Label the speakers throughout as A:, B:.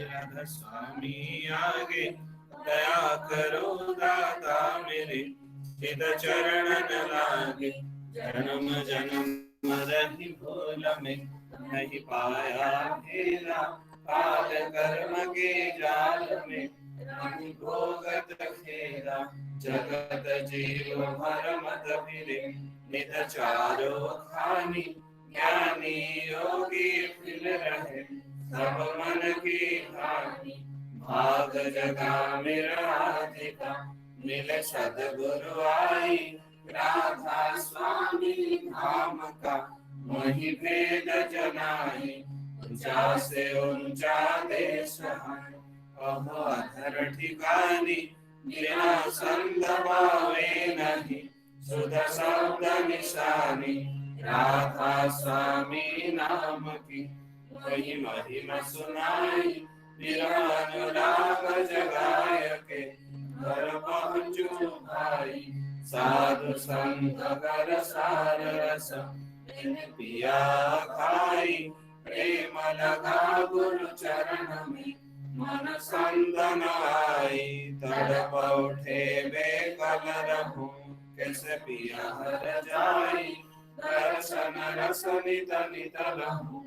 A: राधा स्वामी आगे दया करो दाता मेरे चित चरण न लागे जन्म जन्म रही भूल में नहीं पाया फेरा काल कर्म के जाल में नहीं भोगत खेरा जगत जीव भर मत फिरे नित चारो खानी ज्ञानी योगी फिर रहे सब मन की हानि भाग जगा मेरा अधिका मिले सदगुरु आई राधा स्वामी धाम का वही भेद जनाई ऊंचा से ऊंचा देश है कहो अधर ठिकानी बिना संग भावे नहीं सुध शब्द निशानी राधा स्वामी नाम की वही महिमा सुनाई निरानुराग जगाय के घर पहुँचू भाई साधु संत कर सार रस पिया खाई प्रेम लगा गुरु चरण में मन संतन आई तड़प उठे बेकल रहूं कैसे पिया हर जाई दर्शन रस नित नित रहूं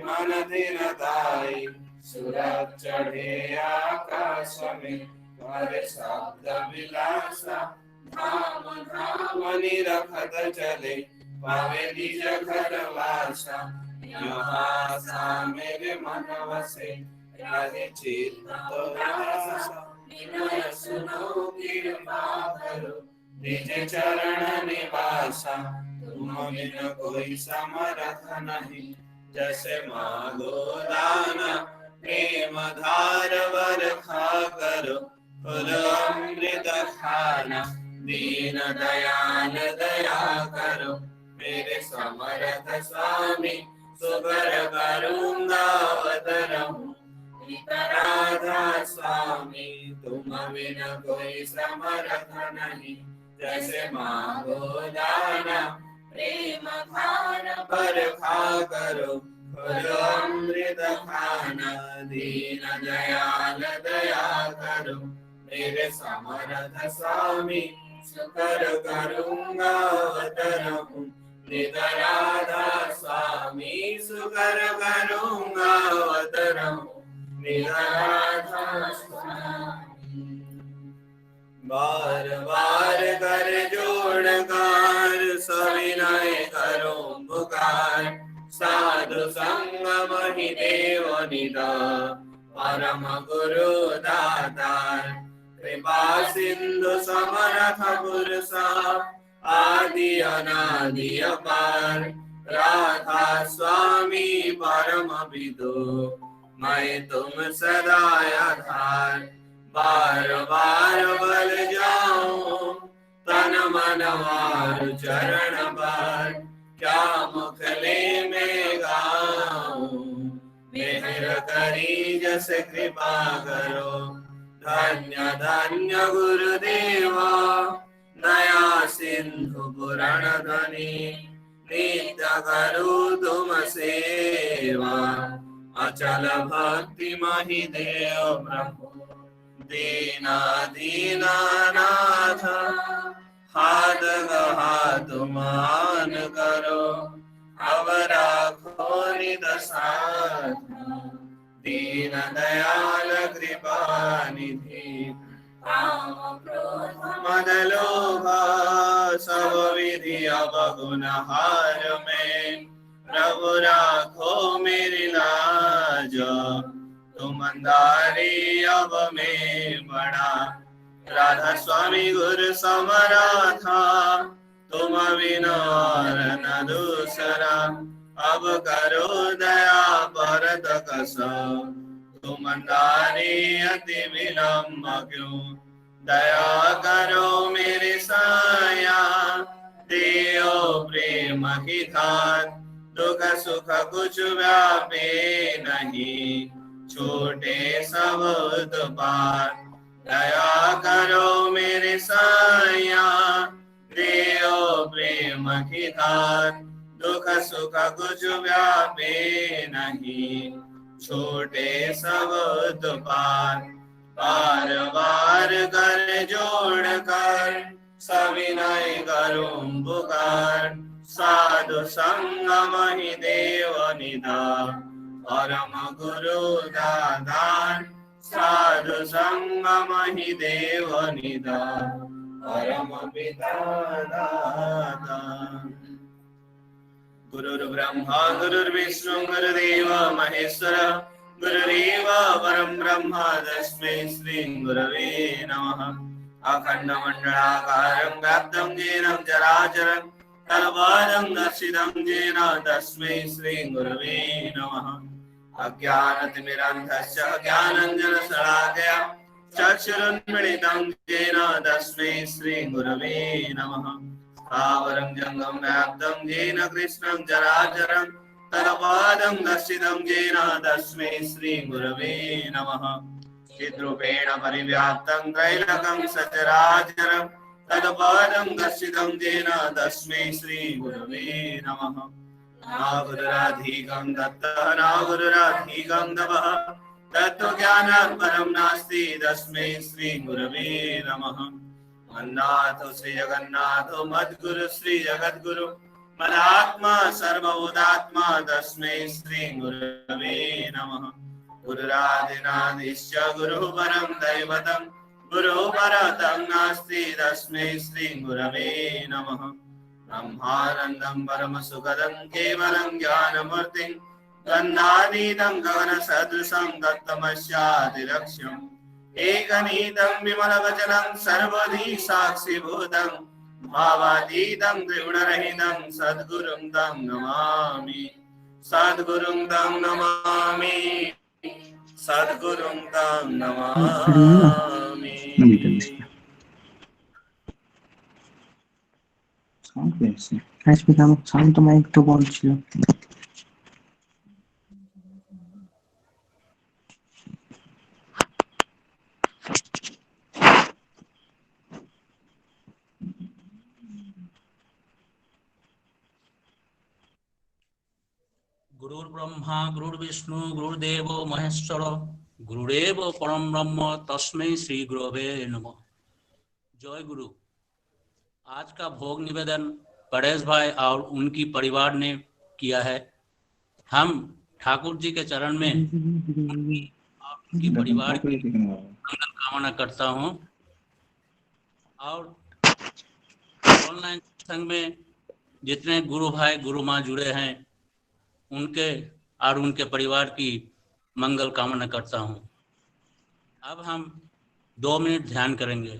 A: मन धीरताई सूरज चढ़े आकाश में तुम्हारे शब्द विलासा धाम धाम निरखत चले पावे निज घर वासा यहाँ सा मेरे मन वसे रहे चित्त आसा विनय सुनो कृपा करो निज चरण निवासा तुम बिन कोई समर्थ नहीं जैसे मांगो दाना प्रेम धार वर खा करो फुल अमृत खाना दीन दयाल दया करो मेरे समर्थ स्वामी सुगर करूंगा अवतरहूं राधा स्वामी तुम बिन कोई समर्थ नहीं जैसे मांगो दाना प्रेम धार पर खा करो अमृत खाना दीन दयाल दया करो मेरे समर्थ स्वामी सुकर करूंगा अवतरहूं नित राधा स्वामी सुकर करूंगा अवतरहूं नित राधा स्वामी बार बार कर जोड़ कार सविनय करो पुकार साधु संग महि देव निदा परम गुरु दातार कृपा सिंधु समर्थ पुरुषा आदि अनादि अपार राधा स्वामी परम विदो मैं तुम सदा आधार बार बार बल जाऊं तन मन वार चरण बार क्या मुखले में गाऊं मेहर करी जस कृपा करो धन्य धन्य गुरुदेवा दया सिंधु पुराण धनी नित्य करो तुम सेवा अचल भक्ति महि देव प्रभु दीना दीना नाथ हाथ गहा तुमान करो अब राखो निदसाथ दीन दयाल कृपा निधि मद लोभ सब विधि अब गुनहार में प्रभु राखो मेरी लाज तुम अंधारी अब में बड़ा राधा स्वामी गुरु समराथा तुम बिना और न दूसरा अब करो दया परत कस तुम अंधारी अति विलम्ब क्यों दया करो मेरे साया प्रेम की धार, दुख सुख कुछ व्यापे नहीं, छोटे सब पार। दया करो मेरे साया, देओ प्रेम की धार, दुख सुख कुछ व्यापे नहीं, छोटे सब पार। बार बार कर जोड़ कर सविनय करूं पुकार, साधु संगम ही देव निधान, परम गुरु दातार। साधु संगम ही देव निधान, परम पिता दाता। गुरुर्ब्रह्मा गुरुर्विष्णु गुरुदेव महेश्वर, गुरुरेव परं ब्रह्म तस्मै श्री गुरवे नमः। अखण्डमण्डलाकारं व्याप्तं येन चराचरं, तत्पदं दर्शितं येन तस्मै श्री गुरवे नमः। अज्ञानतिमिरान्धस्य ज्ञानाञ्जनशलाकया चक्षुरुन्मीलितं येन तस्मै श्री गुरवे नमः। स्थावरं जङ्गं व्याप्तं येन कृष्णं जराचरं, तत्पदं दर्शितं येन तस्मै श्री गुरवे नमः। चिद्रूपेण परिव्याप्तं त्रैलोक्यं सचराचरं, तत्पदं दर्शितं येन तस्मै श्री गुरवे नमः। न गुरुराधिकं दत्तः न गुरुराधिकं तपः, तत्त्वज्ञानात् परं नास्ति तस्मै श्री गुरवे नमः। मन्नाथो श्री जगन्नाथो मद्गुरु श्री जगद्गुरु, मदात्मा सर्वभूतात्मा तस्मै श्री गुरवे नमः। गुरुरादिनादिश्च गुरुः परं दैवतं, गुरुः परतं नास्ति तस्मै श्री गुरवे नमः। ब्रह्मानन्दं परमसुखदं केवलं ज्ञानमूर्तिं, गन्धातीतं गगनसदृशं तत्तमस्यादिलक्ष्यम्, एकनीतं विमलवचनं सर्वधी साक्षिभूतं, भावातीतं त्रिगुणरहितं सद्गुरुं तं नमामि। सद्गुरुं तं नमामि, सद्गुरुं तं नमामि।
B: সাউন্ড তোমার একটু বল ছিল।
C: गुरुर्ब्रह्मा गुरुर्विष्णु गुरुर्देव महेश्वर, गुरुदेव परम ब्रह्म तस्मै श्री गुरवे नमः। जय गुरु। आज का भोग निवेदन परेश भाई और उनकी परिवार ने किया है। हम ठाकुर जी के चरण में उनकी परिवार की मंगल कामना करता हूँ, और ऑनलाइन संग में जितने गुरु भाई गुरु माँ जुड़े हैं उनके और उनके परिवार की मंगल कामना करता हूँ। अब हम 2 मिनट ध्यान करेंगे।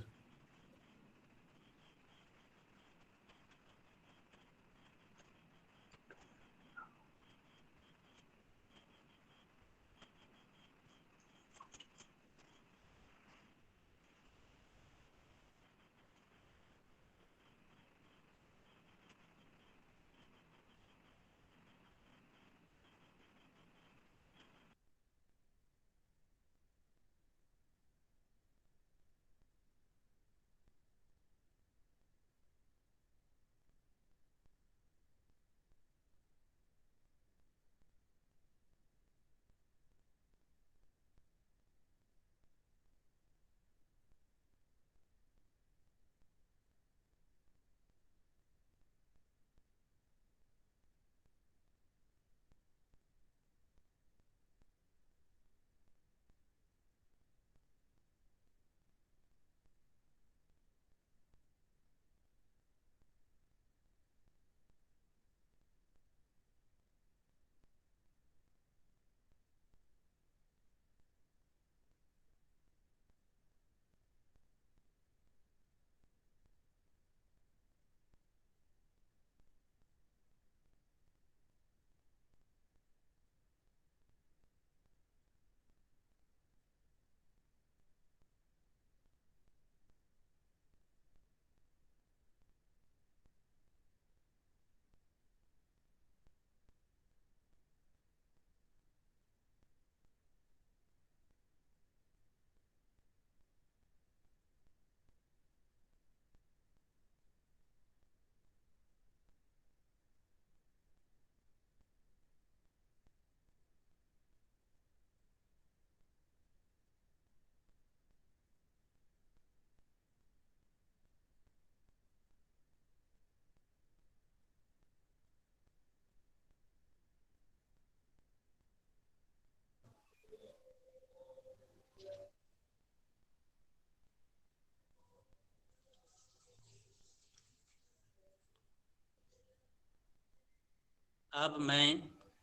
C: अब मैं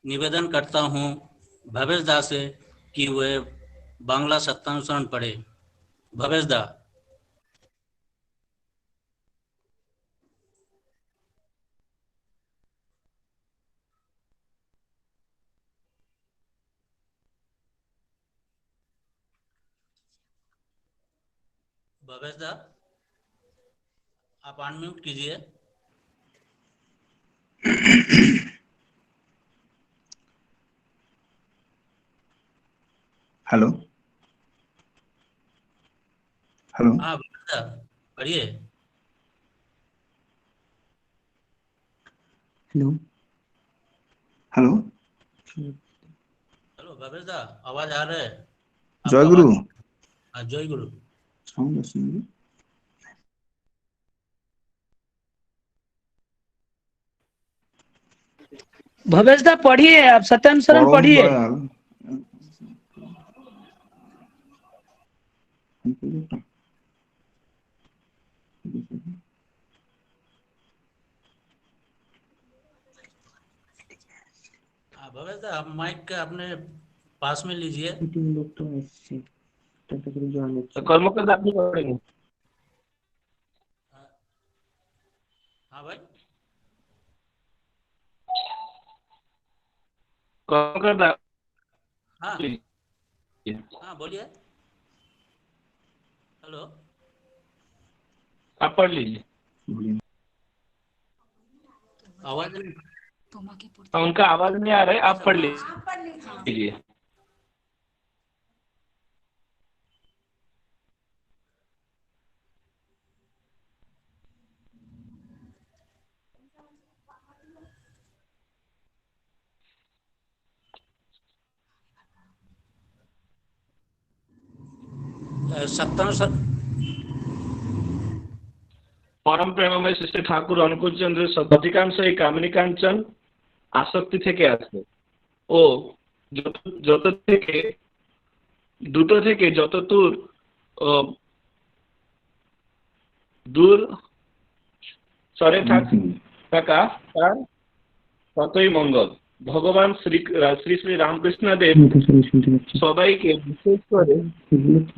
C: निवेदन करता हूँ भवेश दा से कि वे बांग्ला सत्यानुसरण पढ़े। भवेश दा। भवेश दा, आप अनम्यूट कीजिए।
B: हेलो हेलो
C: हाँ भवेश दा, पढ़िए।
B: हेलो हेलो
C: हेलो भवेश दा, आवाज आ रहा है?
B: जय
C: आपका
B: गुरु।
C: आवाज। हाँ, जय गुरु।
B: साउंड सुनिए।
D: भवेश दा पढ़िए, आप सत्यानुसरण
B: परम
D: पढ़िए।
B: दयाल
C: हाँ भवेश दा, आप माइक का अपने पास में लीजिए।
E: কর্মকাণ্ড আপনি করেন।
C: हाँ भाई।
E: কর্মকাণ্ড
C: हाँ
E: আপনি
C: हाँ, बोलिए। हेलो।
E: आप पढ़ लीजिए।
C: आवाज नहीं।
E: उनका आवाज नहीं आ रहा है, आप पढ़ लीजिए।
C: सत्यानुसरण।
E: পরম প্রেমময় শ্রী ঠাকুর অনুকূল চন্দ্রের অধিকাংশ এই কামিনী কাঞ্চন আসক্তি থেকে আসে ও যত থেকে দুটো থেকে যত দূর সরে থাকা তার ততই মঙ্গল। ভগবান শ্রী শ্রী রামকৃষ্ণদেব সবাইকে বিশেষ করে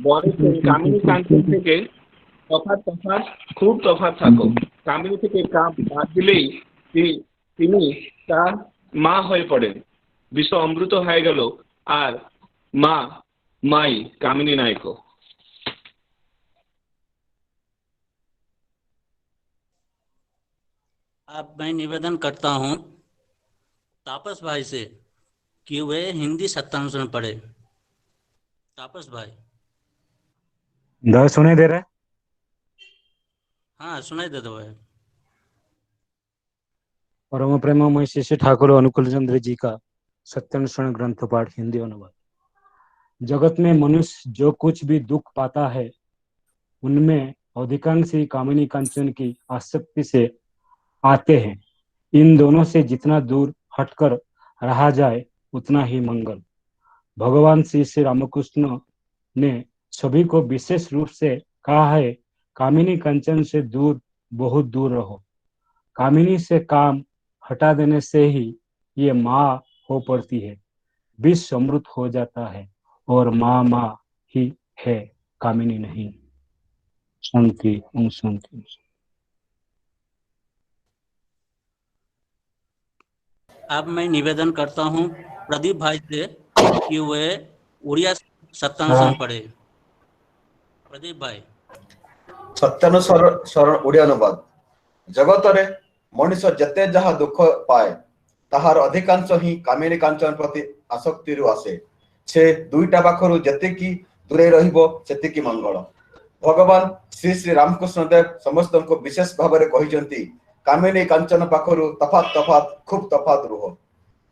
E: বলেছেন কামিনী কাঞ্চন থেকে খুব তফাৎ থাকো। কামিনী থেকে কাম বাদ দিলেই তিনি তার মা হয়ে পড়েন। বিশ্ব অমৃত হয়ে গেল আর মাই কামিনী নায়ক।
C: अब मैं निवेदन करता हूँ तापस भाई से कि वे हिंदी सत्यानुसरण पढ़े। तापस भाई।
F: दादा सुनाई दे रहा है?
C: हाँ, सुनाई दे दो भाई।
F: परम प्रेममय श्री ठाकुर अनुकूल चंद्र जी का सत्यानुसरण ग्रंथ पाठ हिंदी अनुवाद। जगत में मनुष्य जो कुछ भी दुख पाता है उनमें अधिकांश ही कामिनी कांचन की आसक्ति से आते हैं। इन दोनों से जितना दूर हटकर रहा जाए उतना ही मंगल। भगवान श्री श्री रामकृष्ण ने सभी को विशेष रूप से कहा है, कामिनी कंचन से दूर, बहुत दूर रहो। कामिनी से काम हटा देने से ही ये माँ हो पड़ती है, विष समृद्ध हो जाता है और माँ ही है, कामिनी नहीं। शांति ओम शांति।
C: अब मैं निवेदन करता हूँ प्रदीप भाई से कि वे उड़िया सत्यानुसरण पढ़े। प्रदीप भाई।
G: ସତ୍ୟାନୁସରଣ ଓଡ଼ିଆ ଅନୁବାଦ। ଜଗତରେ ମଣିଷ ଯେତେ ଯାହା ଦୁଃଖ ପାଏ ତାହାର ଅଧିକାଂଶ ହିଁ କାମିନୀ କାଞ୍ଚନ ପ୍ରତି ଆସକ୍ତିରୁ ଆସେ। ସେ ଦୁଇଟା ପାଖରୁ ଯେତିକି ଦୂରେଇ ରହିବ ସେତିକି ମଙ୍ଗଳ। ଭଗବାନ ଶ୍ରୀ ଶ୍ରୀ ରାମକୃଷ୍ଣ ଦେବ ସମସ୍ତଙ୍କୁ ବିଶେଷ ଭାବରେ କହିଛନ୍ତି, କାମିନୀ କାଞ୍ଚନ ପାଖରୁ ଖୁବ୍ ତଫାତ୍ ରୁହ।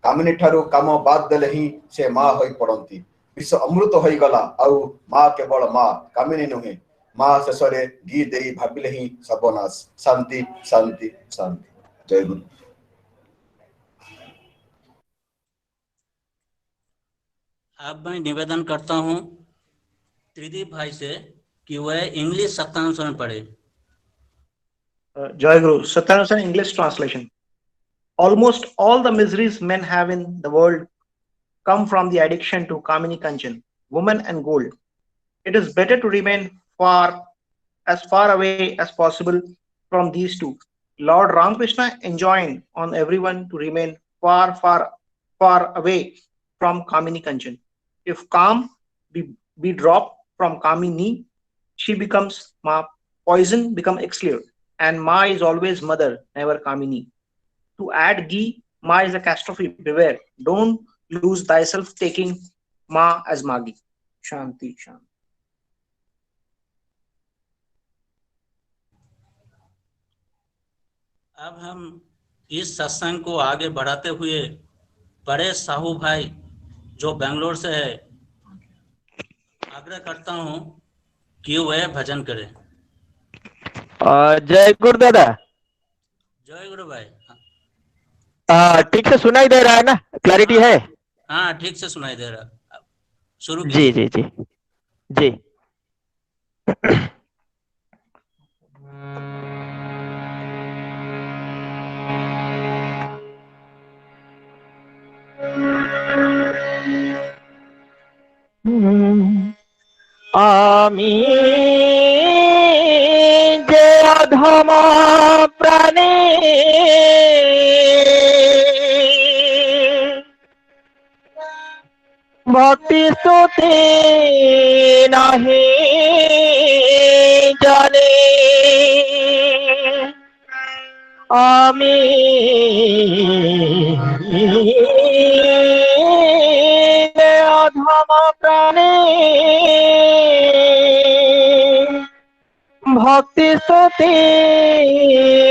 G: କାମିନୀ ଠାରୁ କାମ ବାଦ ଦେଲେ ହିଁ ସେ ମା ହୋଇ ପଡ଼ନ୍ତି। ବିଶ୍ୱ ଅମୃତ ହୋଇଗଲା ଆଉ ମା କେବଳ ମା, କାମିନୀ ନୁହେଁ। ମା ଶେଷରେ ଘି ଦେଇ ଭାବିଲେ ହିଁ ସର୍ବନାଶ। ଶାନ୍ତି ଶାନ୍ତି ଶାନ୍ତି। ଜୟ ଗୁରୁ।
C: अब मैं निवेदन करता हूँ त्रिदीप भाई से कि वह इंग्लिश सत्यानुसरण पढ़े।
H: Joy Guru, Satyanusan English translation. Almost all the miseries men have in the world come from the addiction to Kamini Kanchan, woman and gold. It is better to remain far away as possible from these two. Lord Ramakrishna enjoined on everyone to remain far away from Kamini Kanchan. If Kam be dropped from Kamini, she becomes Ma. Poison become excluded, and Ma is always mother, never Kamini. To add ghee, Ma is a catastrophe. Beware. Don't lose thyself taking Ma as Magi. Shanti, Shanti.
C: अब हम इस सत्संग को आगे बढ़ाते हुए बड़े साहू भाई जो बेंगलोर से है, आग्रह करता हूं कि वह भजन करें।
I: जय गुरु दादा।
C: जय गुरु भाई।
I: ठीक से सुनाई दे रहा है ना? क्लैरिटी है?
C: हाँ, ठीक से सुनाई दे रहा। शुरू
I: जी जी जी जी। आमी जे अधम प्राणी भक्ति स्तुति नहीं जाने आमी अधम प्राणी भक्ति स्तुति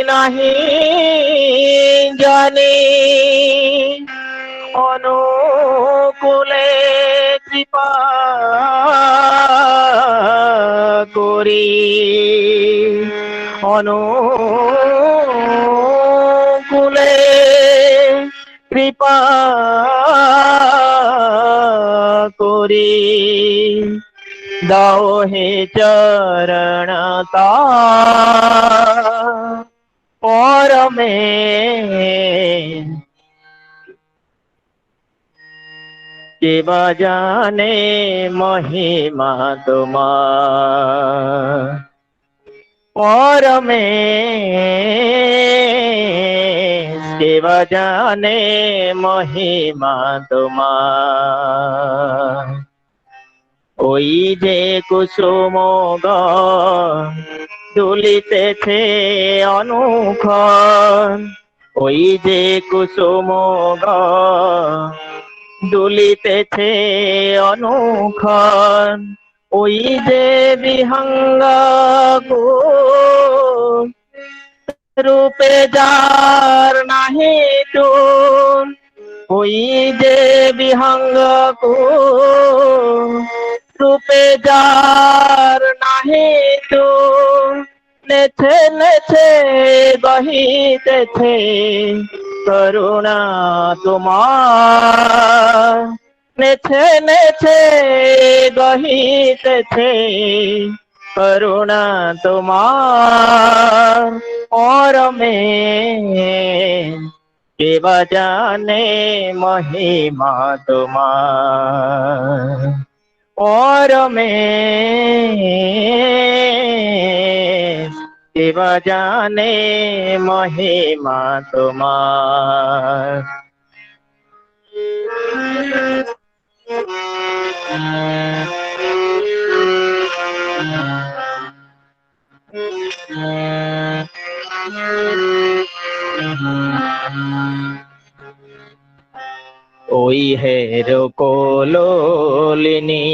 I: नहीं जाने अनुकूले कृपा करी अनुकूले कृपा करी दाओ हे चरणता और में शिव जाने महिमा तुम्हार और में शिव जाने महिमा तुम्हार ওই যে কুসুম দুলিতেছে অনুক্ষণ ওই যে কুসুম দুলিতেছে অনুক্ষণ ওই যে বিহঙ্গ রূপে যার নাহি তুন ওই যে বিহঙ্গ रूपे जार नाहे तो नेथे नेथे बहिते थे करुणा तुम्हार नेथे नेथे बहिते थे करुणा तुम्हार और में शिव जाने महिमा तुम्हार और में शिव जाने महिमा तुम्हार ওই হেরো কোলোলিনী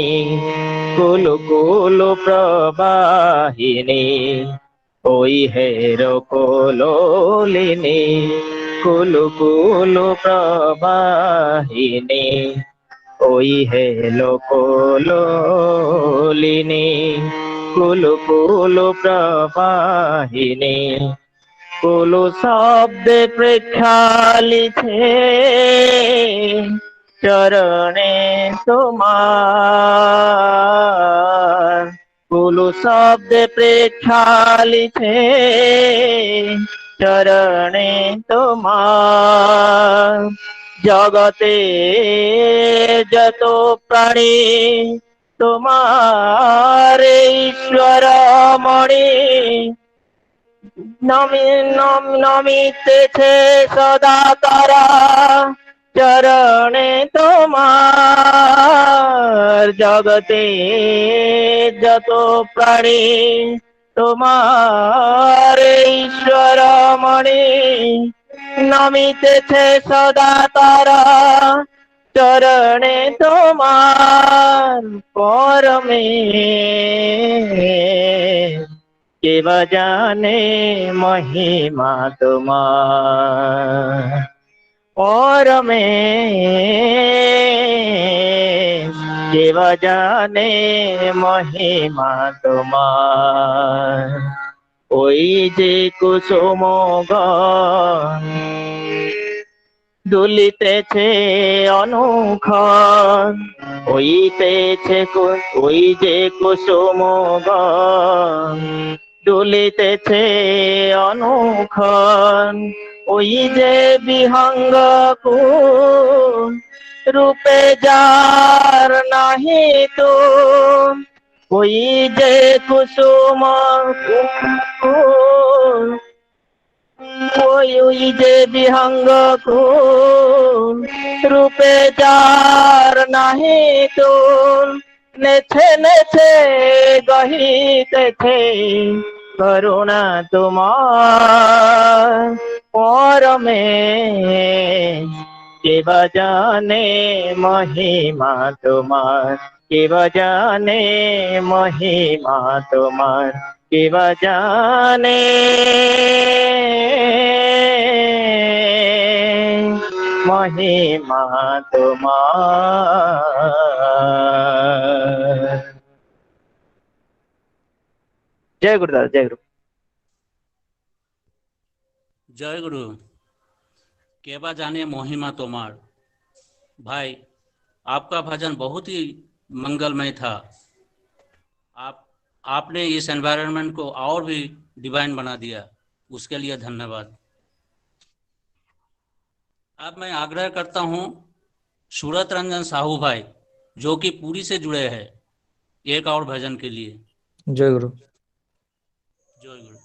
I: কুলু কুলু প্রবাহিনী ওই হেরো কোলোলিনী কুলু কুলু প্রবাহিনী ওই হেলো কোলোলিনী কুলু কুলু প্রবাহিনী কুলু শব্দে প্রেক্ষালিছে চরণে তোমার কুলু শব্দে প্রেক্ষালিছে চরণে তোমার জগতে যত প্রাণী তোমার ঈশ্বর মণি নমিতেছে সদা তারা চরণে তোমার জগতে যত প্রাণী তোমার ঈশ্বর মণি নমিতেছে সদা তারা চরণে তোমার পরমে কেব জানে মহিমা তোমার পরমে কেব জানে মহিমা তোমার ওই যে কুসুম দুলিতেছে অনুক্ষণ ওই যে কুসুম দুলিতেছে অনুক্ষণ ওই যে বিহঙ্গ রূপে যার নাহি তো ওই যে কুসুম ওই যে বিহঙ্গ রূপে যার নাহি তো নেছে নেছে গহিতেছে করুণা তোমার পরমে কেব জানে মহিমা তোমার কেব জানে মহিমা তোমার কেব জানে মহিমা তোমার। जय गुरुदास जय गुरु।
C: जय गुरु। केबा जाने महिमा तोमार। भाई आपका भजन बहुत ही मंगलमय था। आपने इस एनवायरनमेंट को और भी डिवाइन बना दिया, उसके लिए धन्यवाद। अब मैं आग्रह करता हूं सूरत रंजन साहू भाई जो कि पूरी से जुड़े हैं एक और भजन के लिए।
J: जय गुरु।
C: जय गुरु।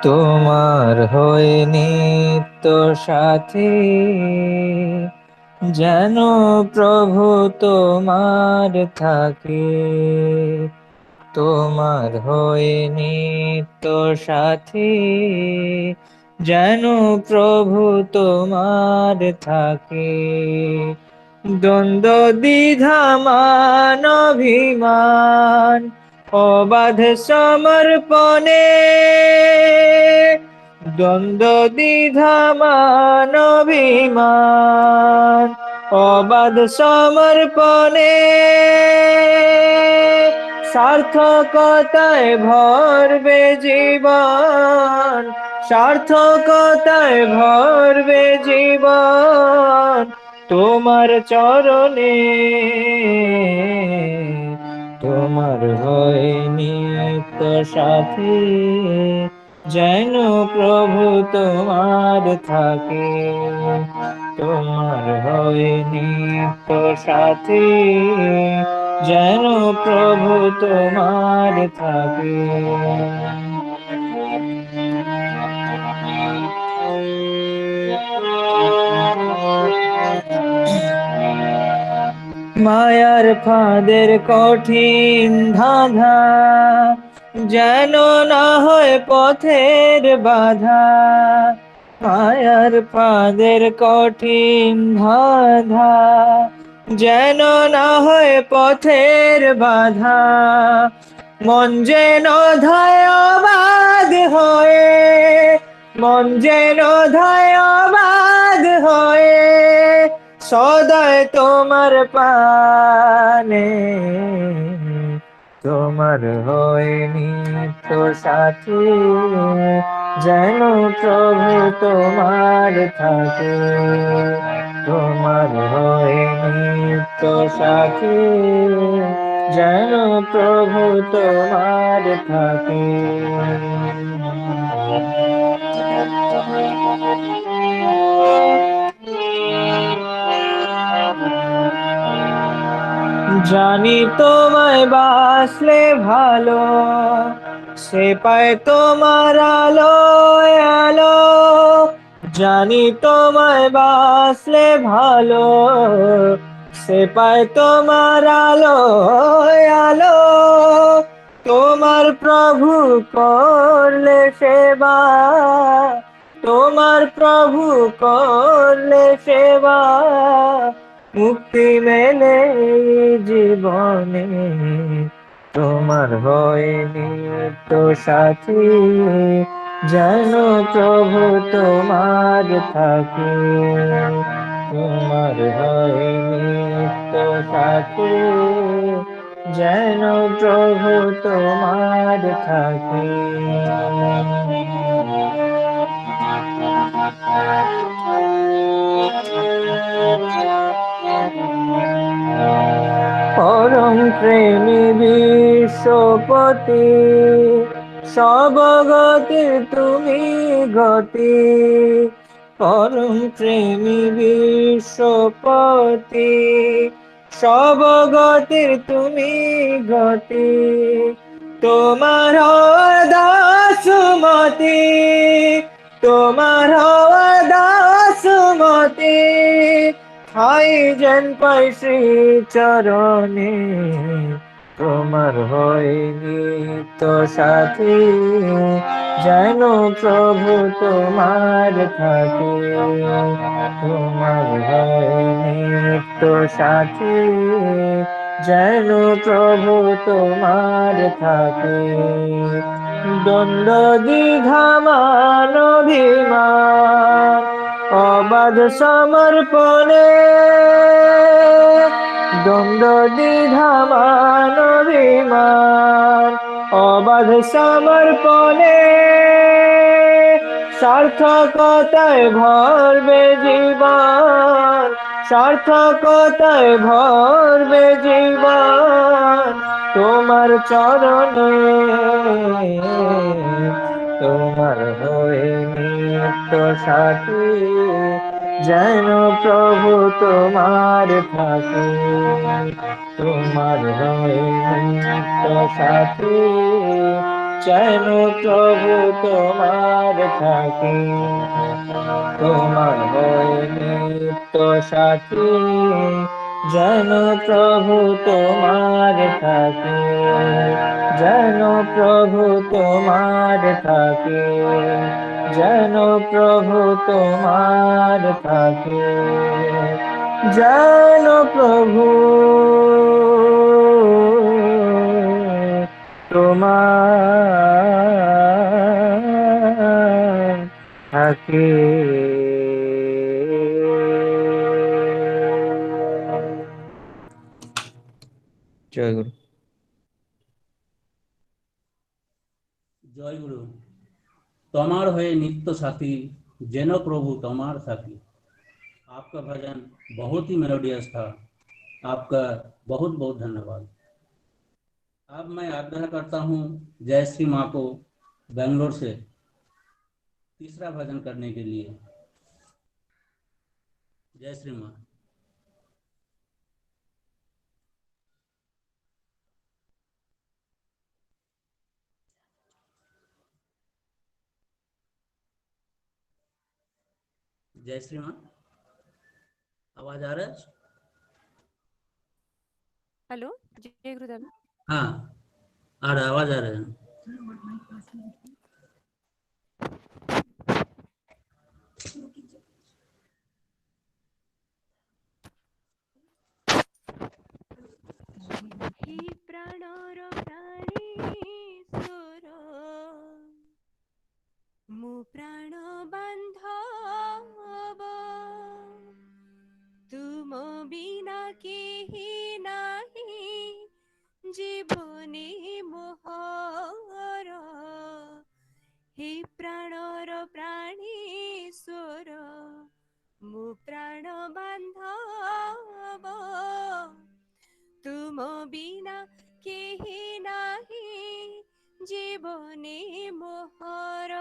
J: তোমার হয়ে নিত্য সাথী যেন প্রভু তোমার থাকে, তোমার হয়ে নিত্য সাথী যেন প্রভু তোমার থাকে। দ্বন্দ্ব দ্বিধা মান অভিমান অবাধ সমর্পণে, দ্বন্দ্ব দ্বিধা মান অভিমান অবাধ সমর্পণে, সার্থকতায় ভরবে জীবন, সার্থকতায় ভরবে জীবন তোমার চরণে। তোমার হয়ে নিত্য সাথী যেন প্রভু তোমার থাকে, তোমার হয়ে নিত্য সাথী যেন প্রভু তোমার থাকে। মায়ার ফাঁদের কঠিন ধাঁধা যেন না হয় পথের বাধা, মায়ার ফাঁদের কঠিন বাধা, যেন না হয় পথের বাধা, মন যেন ধায়াবাদ হয়ে, মন যেন ধায়াবাদ হয়ে সদায় তোমার পানে, তোমার হয়ে নিত্য সাথী, যেন প্রভু তোমার থাকে, তোমার হয়ে নিত্য সাথী, যেন প্রভু তোমার থাকে। জানি তোমায় বাসলে ভালো, সে পায় তোমার আলো আলো, জানি তোমায় বাসলে ভালো, সে পায় তোমার আলো আলো, তোমার প্রভু করলে সেবা, তোমার প্রভু করলে সেবা, মুক্তি মেলে জীবনে, তোমার হয়ে নিত্য সাথী, যেন প্রভু তোমার থাকে, তোমার হয়ে নিত্য সাথী, যেন প্রভু তোমার থাকে। পরম প্রেমী বিশ্বপতি, সব গতির তুমি গতি, পরম প্রেমী বিশ্বপতি, সব গতির তুমি গতি, তোমার দাসমতি, তোমার দাসমতি, ঠাই যেন পাই শ্রী চরণে, তোমার হয়ে নিত্য সাথী, যেন প্রভু তোমার থাকে, তোমার হয়ে নিত্য সাথী, যেন প্রভু তোমার থাকে। দ্বন্দ্ব দ্বিধা মান অভিমান অবাধ সমর্পণে, দ্বন্দ্ব দ্বিধা মান অভিমান অবাধ সমর্পণে, সার্থকতায় ভরবে জীবন, সার্থকতায় ভরবে জীবন, তোমার চরণে, তোমার হয়ে নিত্য সাথী, যেন প্রভু তোমার থাকে, তোমার হয়ে নিত্য সাথী, যেন প্রভু তোমার থাকে, তোমার হয়ে নিত্য সাথী, যেন প্রভু তোমার থাকে, যেন প্রভু তোমার থাকে, যেন প্রভু তোমার থাকে, যেন প্রভু তোমার থাকে। জয় গুরু।
C: जय गुरु। तमार हुए नित्य साथी जेनो प्रभु तमार साथी। आपका भजन बहुत ही मेलोडियस था। आपका बहुत बहुत धन्यवाद। अब मैं आग्रह करता हूँ जयश्री माँ को बेंगलोर से तीसरा भजन करने के लिए। जयश्री माँ। जयश्री माँ, आवाज आ रहा है?
K: हेलो, जय गुरुदेव।
C: हाँ, आ रहा, आवाज आ रहा है।
K: হে প্রাণর প্রাণেশ্বর মো প্রাণ বান্ধব তুম বিনা কেহি নাহি জীবনে মোহর হে প্রাণর প্রাণেশ্বর মো প্রাণ বান্ধব তুম বিনা কেহি নাহি জীবনে মোহর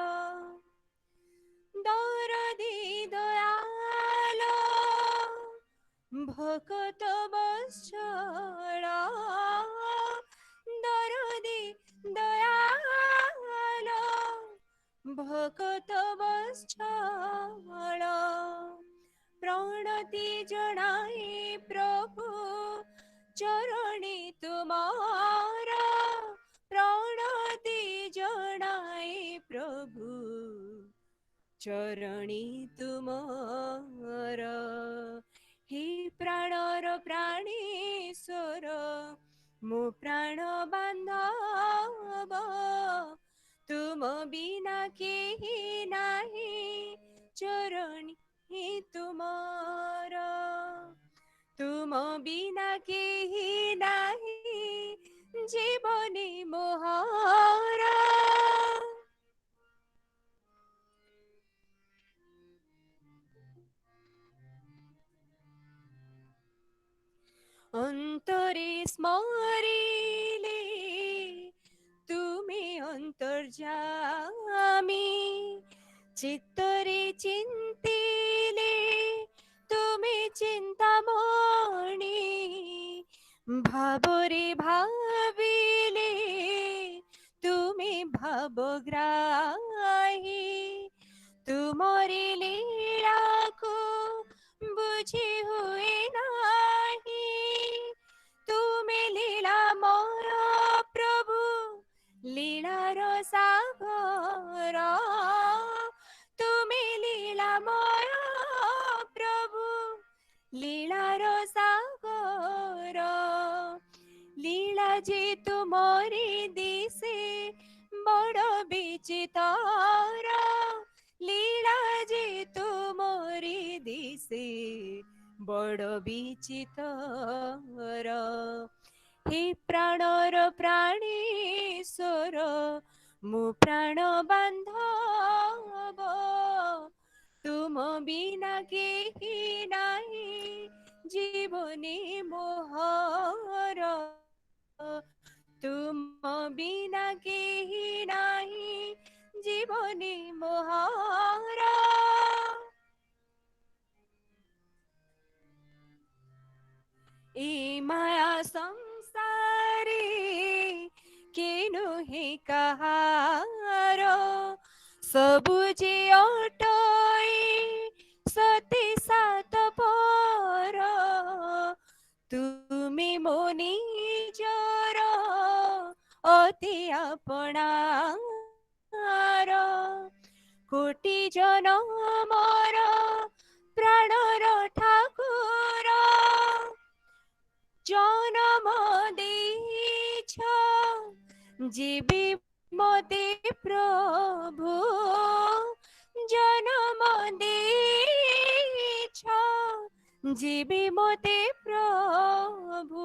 K: দরদি দয়াল ভকত বৎসল দরদি দয়াল ভকত বৎসল প্রণতি জনাই প্রভু চরণে তুমার প্রণতি জনাই প্রভু চরণে তুমার হে প্রাণর প্রাণেশ্বর মো প্রাণ বান্ধব তুম বিনা কেহি নাহি চরণে তুমার তুম বিনা কেহি নাহি জীবনে মোহর অন্তরে স্মরিলে তুমি অন্তর্যামী চিত্তরে চিন্তিলে তুমি চিন্তামণি ভাবরে ভাবিলে তুমি ভাবগ্রাহী তুমরি লীলাকু বুঝি হুয়ে নাহি তুমি লীলাময় প্রভু লীলার সাগর তুমি লীলাময় প্রভু লীলার সাগর লীলা যে তুমরি দিশে বড় বিচিতর লীলা যে তুমরি দিশে বড় বিচিতর হে প্রাণর প্রাণেশ্বর মো প্রাণ বান্ধব তুম বিনা কেহি নাহি জীবনে মোহর তুম বিনা কেহি নাহি জীবনে মোহর এই মায়া সংসারে কেনু হে কাহার সবু যে অটই সতী সাত পর তুমি মনি জর অতি আপনার কোটি জনমর প্রাণর ঠাকুর জনম ଦେଇଛ জীবি মতে প্রভু জনম ଦେଇଛ জীবি মতে প্রভু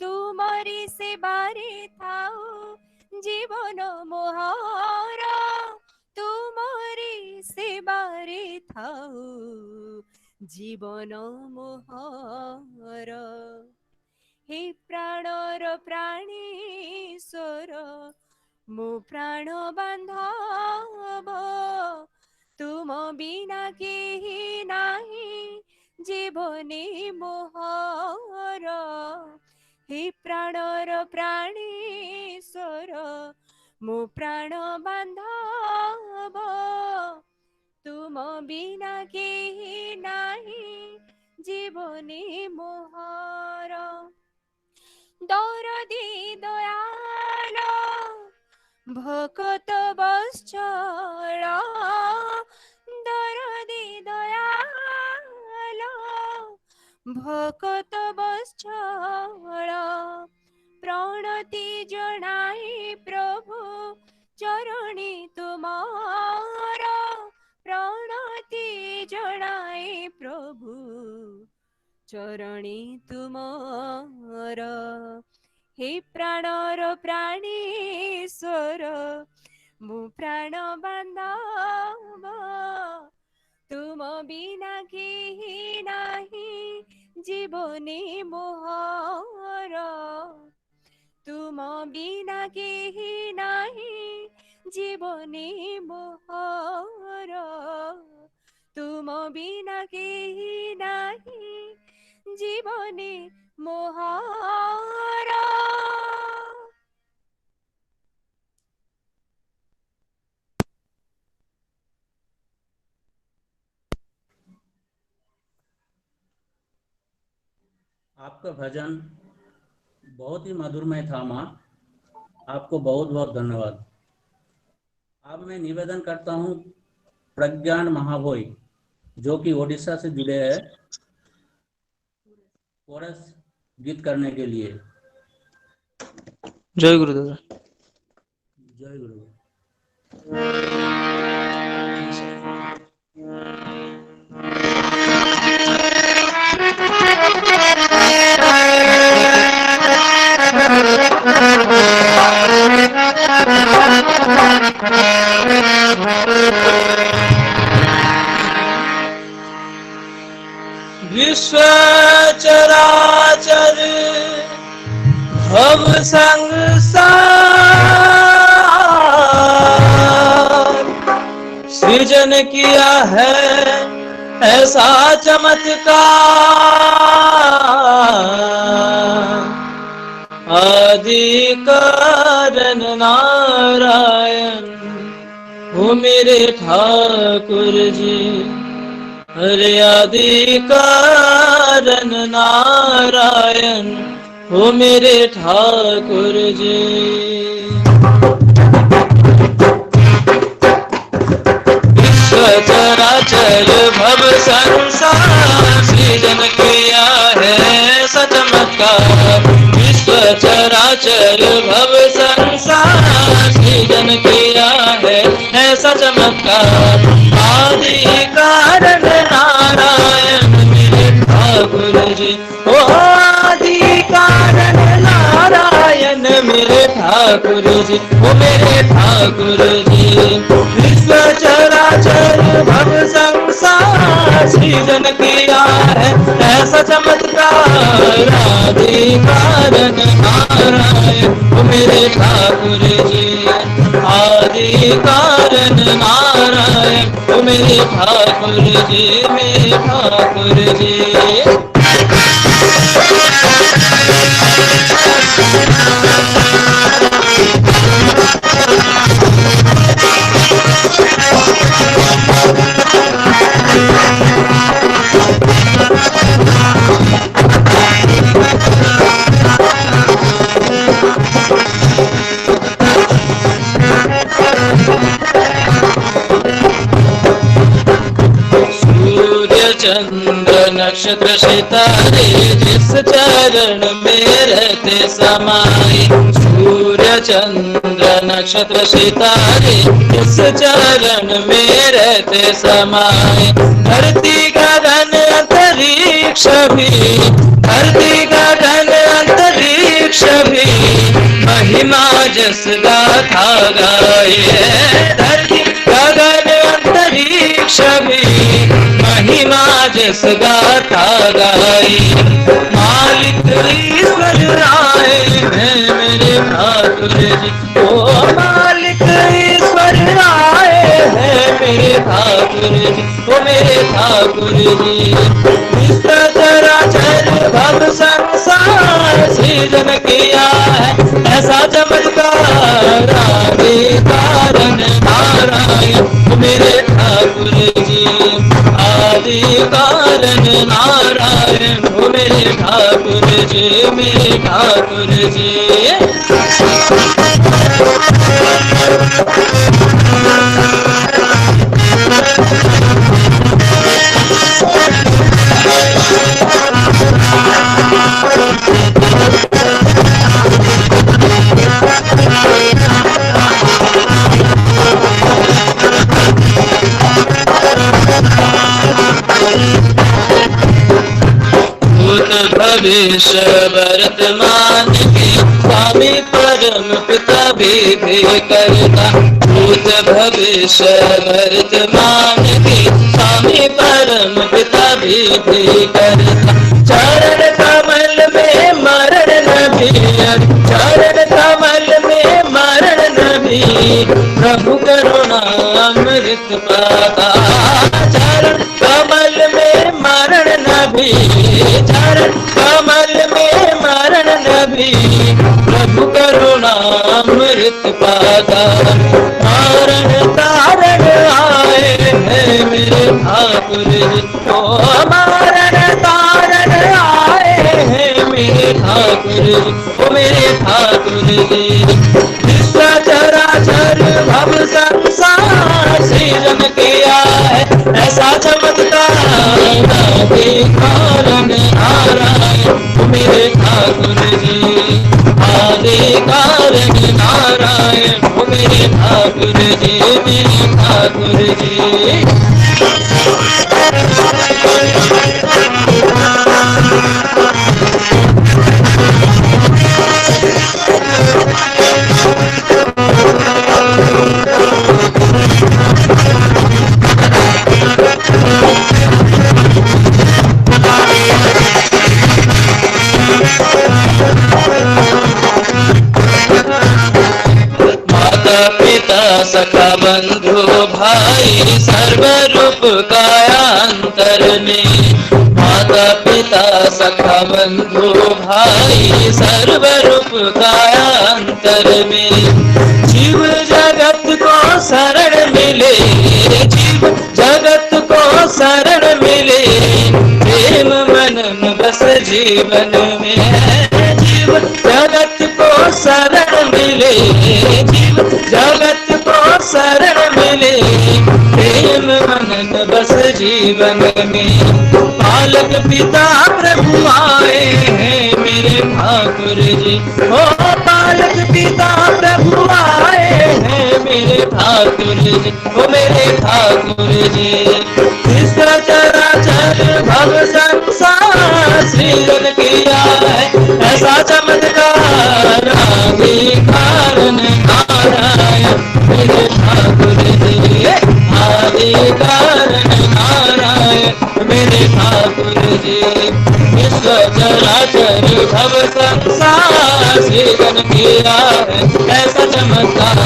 K: তুমরি সেবারে থাও জীবন মোহর তুমরি সেবারে থাও জীবন মোহর হে প্রাণর প্রাণেশ্বর মো প্রাণ বান্ধব তুম বিনা কেহি নাহি জীবনে মোহর হে প্রাণর প্রাণেশ্বর মো প্রাণ বান্ধব তুম বিনা কেহি নাহি জীবনে মোহর দরদি দয়াল ভকত বৎসল দরদি দয়াল ভকত বৎসল প্রণতি জনাই প্রভু চরণে তোমার প্রণতি জনাই প্রভু চরণে তোমার हे प्राणर प्राणेश्वर मु प्राण बांधव तुम बिना केहि नाही जीवने मोहर तुम बिना केहि नाही जीवने मोहर तुम बिना केहि नाही जीवने मोहर।
C: आपका भजन बहुत ही मधुरमय था माँ, आपको बहुत बहुत धन्यवाद। अब मैं निवेदन करता हूँ प्रज्ञान महाभोई जो कि ओडिशा से जुड़े हैं कोरस गीत करने के लिए।
J: जय गुरु दादा।
C: जय गुरु।
J: विश्व चराचर भव संसार सृजन किया है ऐसा चमत्कार आदि कारण नारायण हो मेरे ठाकुर जी। हरे आदि कारण नारायण हो मेरे ठाकुर जी। विश्व चराचर भव संसार सृजन किया है चमत्कार विश्व चराचर भव संसार सृजन किया है ऐसा चमत्कार आदि कारण नारायण मेरे ठाकुर जी। ओ आदि कारण नारायण मेरे ठाकुर जी ओ मेरे ठाकुर जी। विश्व चराचर भव संसार सृजन किया है ऐसा चमत्कार आदि कारण नारायण ओ मेरे ठाकुर जी। आदि कारण नारायण ओ मेरे ठाकुर जी मेरे ठाकुर जी। चंद्र नक्षत्र सितारे जिस चरण में रहते समाये सूर्य चंद्र नक्षत्र सितारे जिस चरण में रहते समाये धरती गगन अंतरिक्ष भी धरती गगन अंतरिक्ष भी महिमा जस गाथा गाये धरती गगन अंतरिक्ष भी महिमा जस गाथा गाई मालिक ईश्वर आए हैं मेरे ठाकुर जी। ओ मालिक ईश्वर आए हैं मेरे ठाकुर जी ओ मेरे ठाकुर जी। विश्व चराचर भव संसार सृजन किया है ऐसा चमत्कार आदि कारण नारायण मेरे ठाकुर जी। आदि कारण नारायण हो मेरे ठाकुर जी, मेरे ठाकुर जी। भूत भविष्य वर्तमान के स्वामी परम पिता भी करता। भूत भविष्य वर्तमान के स्वामी परम पिता भी करता। चरण कमल में मरण न भी, चरण कमल में मरण न भी, प्रभु करुणा अमृत पाता। चरण कमल में मरण न भी, चरण कमल में मरण न भी, प्रभु करुणा अमृत पाता। मारण तारण आए हैं मेरे ठाकुर जी, ओ मारण तारण आए हैं मेरे ठाकुर जी, ओ मेरे ठाकुर जी। विश्व चराचर भव संसार सृजन किया है ऐसा चमत्कार आदि कारण नारायण हो मेरे ठाकुर जी, आदि कारण नारायण हो मेरे ठाकुर जी, मेरे ठाकुर जी। माता पिता सखा बंधु भाई सर्वरूप काया अंतर में। माता पिता सखा बंधु भाई सर्वरूप काया अंतर में। जीव जगत को शरण मिले, जीव जगत को शरण मिले, प्रेम मनन बस जीवन में। जीव जगत को शरण मिले, जीव जगत को शरण मिले, प्रेम मनन बस जीवन में। पालक पिता प्रभु आए हैं मेरे ठाकुर जी, ओ पालक पिता प्रभु आए हैं मेरे ठाकुर जी, ओ मेरे ठाकुर जी। विश्व चराचर भव संसार सृजन किया है ऐसा चमत्कार आदि कारण नारायण मेरे ठाकुर जी, आदि कारण नारायण मेरे ठाकुर जी। विश्व चराचर भव संसार सृजन किया है ऐसा चमत्कार।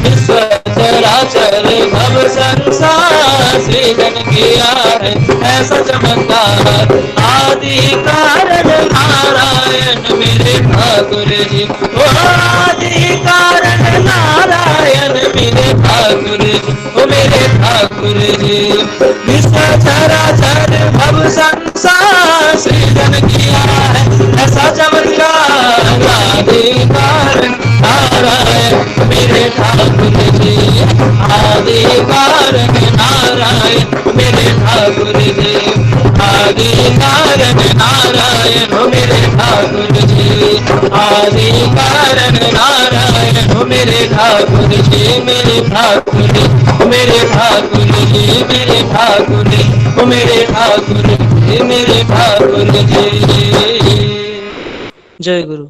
J: विश्व चराचर भव संसार सृजन किया है ऐसा चमत्कार आदि कारण नारायण मेरे ठाकुर जी, ओ आदि कारण नारायण मेरे ठाकुर जी, ओ मेरे ठाकुर जी। विश्व चराचर भव संसार सृजन किया है ऐसा चमत्कार आदि कारण नारायण मेरे ठाकुर जी, आदि कारण नारायण मेरे ठाकुर जी, आदि कारण नारायण हो मेरे ठाकुर जी, आदि कारण नारायण हो मेरे ठाकुर जी, मेरे ठाकुर जी, मेरे ठाकुर जी, मेरे ठाकुर जी, मेरे ठाकुर जी, मेरे ठाकुर जी।
D: जय गुरु।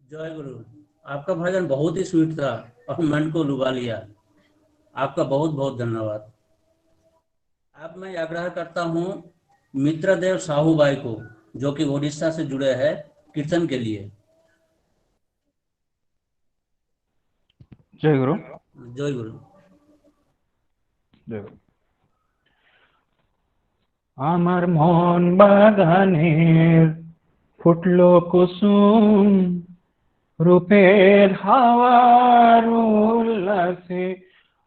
C: जय गुरु। आपका भजन बहुत ही स्वीट था और मन को लुभा लिया। आपका बहुत बहुत धन्यवाद। अब मैं आग्रह करता हूँ मित्रदेव साहू भाई को, जो कि ओडिशा से जुड़े हैं, कीर्तन के लिए।
B: जय गुरु।
C: जय गुरु।
B: जय गुरु। আমার মন বাগানের ফুটলো কুসুম রূপের হাওয়ার উল্লাসে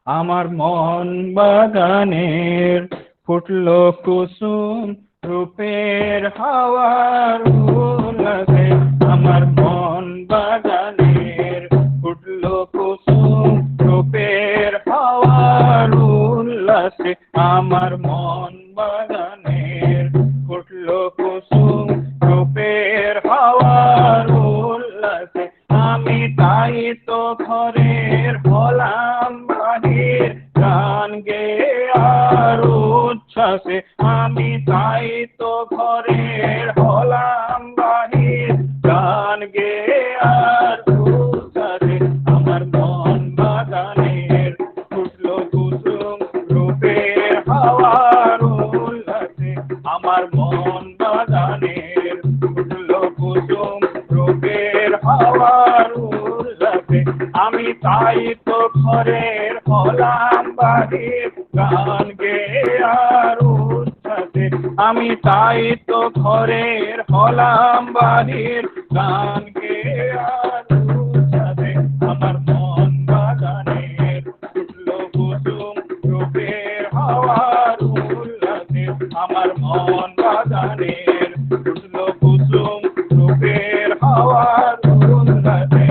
B: আমার মন বাগানের ফুটলো কুসুম রূপের হাওয়ার উল্লাসে আমার মন বাগানের ফুটলো কুসুম রূপের হাওয়ার উল্লাসে আমার মন বাগানের ফুটলো কুসুম রূপের হাওয়ার উল্লাসে আমি তাই তো ঘরের হলাম বাহির গান গেয়ে আর উচ্ছ্বাসে আমি তাই তো ঘরের হলাম বাহির গান গেয়ে আর উচ্ছ্বাসে আমার মন বাগানের ফুটলো কুসুম রূপের হাওয়ার উল্লাসে আমার মন বাগানের ফুটলো কুসুম রূপের হাওয়ার উল্লাসে আমি তাই তো ঘরের হলাম বাহির গান গেয়ে আর উচ্ছ্বাসে আমি তাই তো ঘরের হলাম বাহির গান গেয়ে আর উচ্ছ্বাসে আমার মন বাগানের ফুটলো কুসুম রূপের হাওয়ার উল্লাসে আমার মন বাগানের ফুটলো কুসুম রূপের হাওয়ার উল্লাসে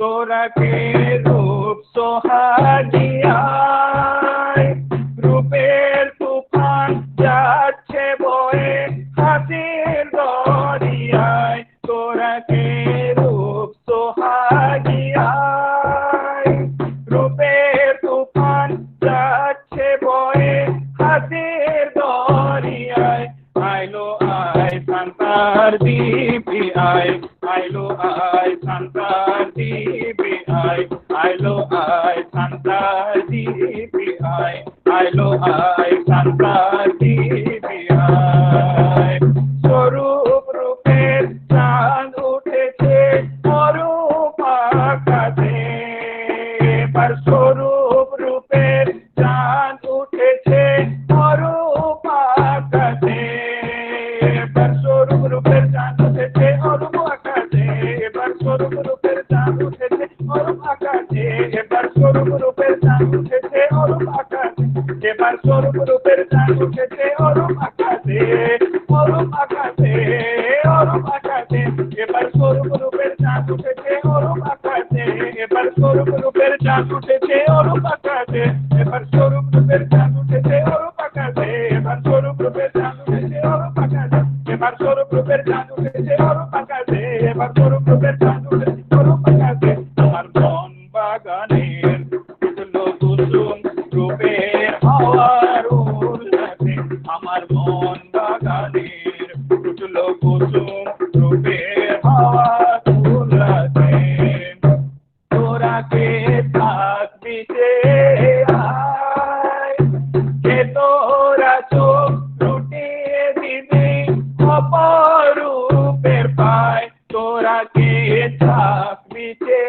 B: তোরা কে রূপ সোহাগিয়ায় রূপের তুফান যাচ্ছে বয়ে হাসির দরিয়ায় তোরা কে রূপ সোহাগিয়ায় রূপের তুফান যাচ্ছে বয়ে হাসির দরিয়ায় আইলো আয় শান্তার দীপি আয় আইলো আয় শান্তার দীপি আয় আইলো আয় শান্তার দীপি আয় আইলো আয় শান্তার দীপি আয় স্বরূপ রূপের চাঁদ উঠেছে অরূপ আকাশে এবার স্বরূপ রূপের চাঁদ উঠেছে অরূপ আকাশে এবার স্বরূপ রূপের চাঁদ উঠেছে অরূপ আকাশে এবার স্বরূপ রূপের চাঁদ উঠেছে অরূপ আকাশে এবার স্বরূপ রূপের চাঁদ উঠেছে অরূপ আকাশে এবার স্বরূপ রূপের চাঁদ উঠেছে অরূপ আকাশে অরূপ আকাশে অরূপ আকাশে এবার স্বরূপ রূপের চাঁদ উঠেছে অরূপ আকাশে এবার স্বরূপ রূপের চাঁদ উঠেছে অরূপ আকাশে এবার স্বরূপ রূপের চাঁদ উঠেছে অরূপ আকাশে এবার স্বরূপ রূপের চাঁদ উঠেছে অরূপ আকাশে এবার স্বরূপ রূপের চাঁদ উঠেছে অরূপ আকাশে এবার স্বরূপ রূপের চাঁদ উঠেছে অরূপ আকাশে আমার মন বাগানের ফুটলো কুসুম রূপের হাওয়ার উল্লাসে আমার মন বাগানের ফুটলো কুসুম রূপের হাওয়ার উল্লাসে তোরা কে থাকবি সে আয় কে তোরা চোখ লুটিয়ে দিবি অপরূপের পায় তোরা কে থাকবি সে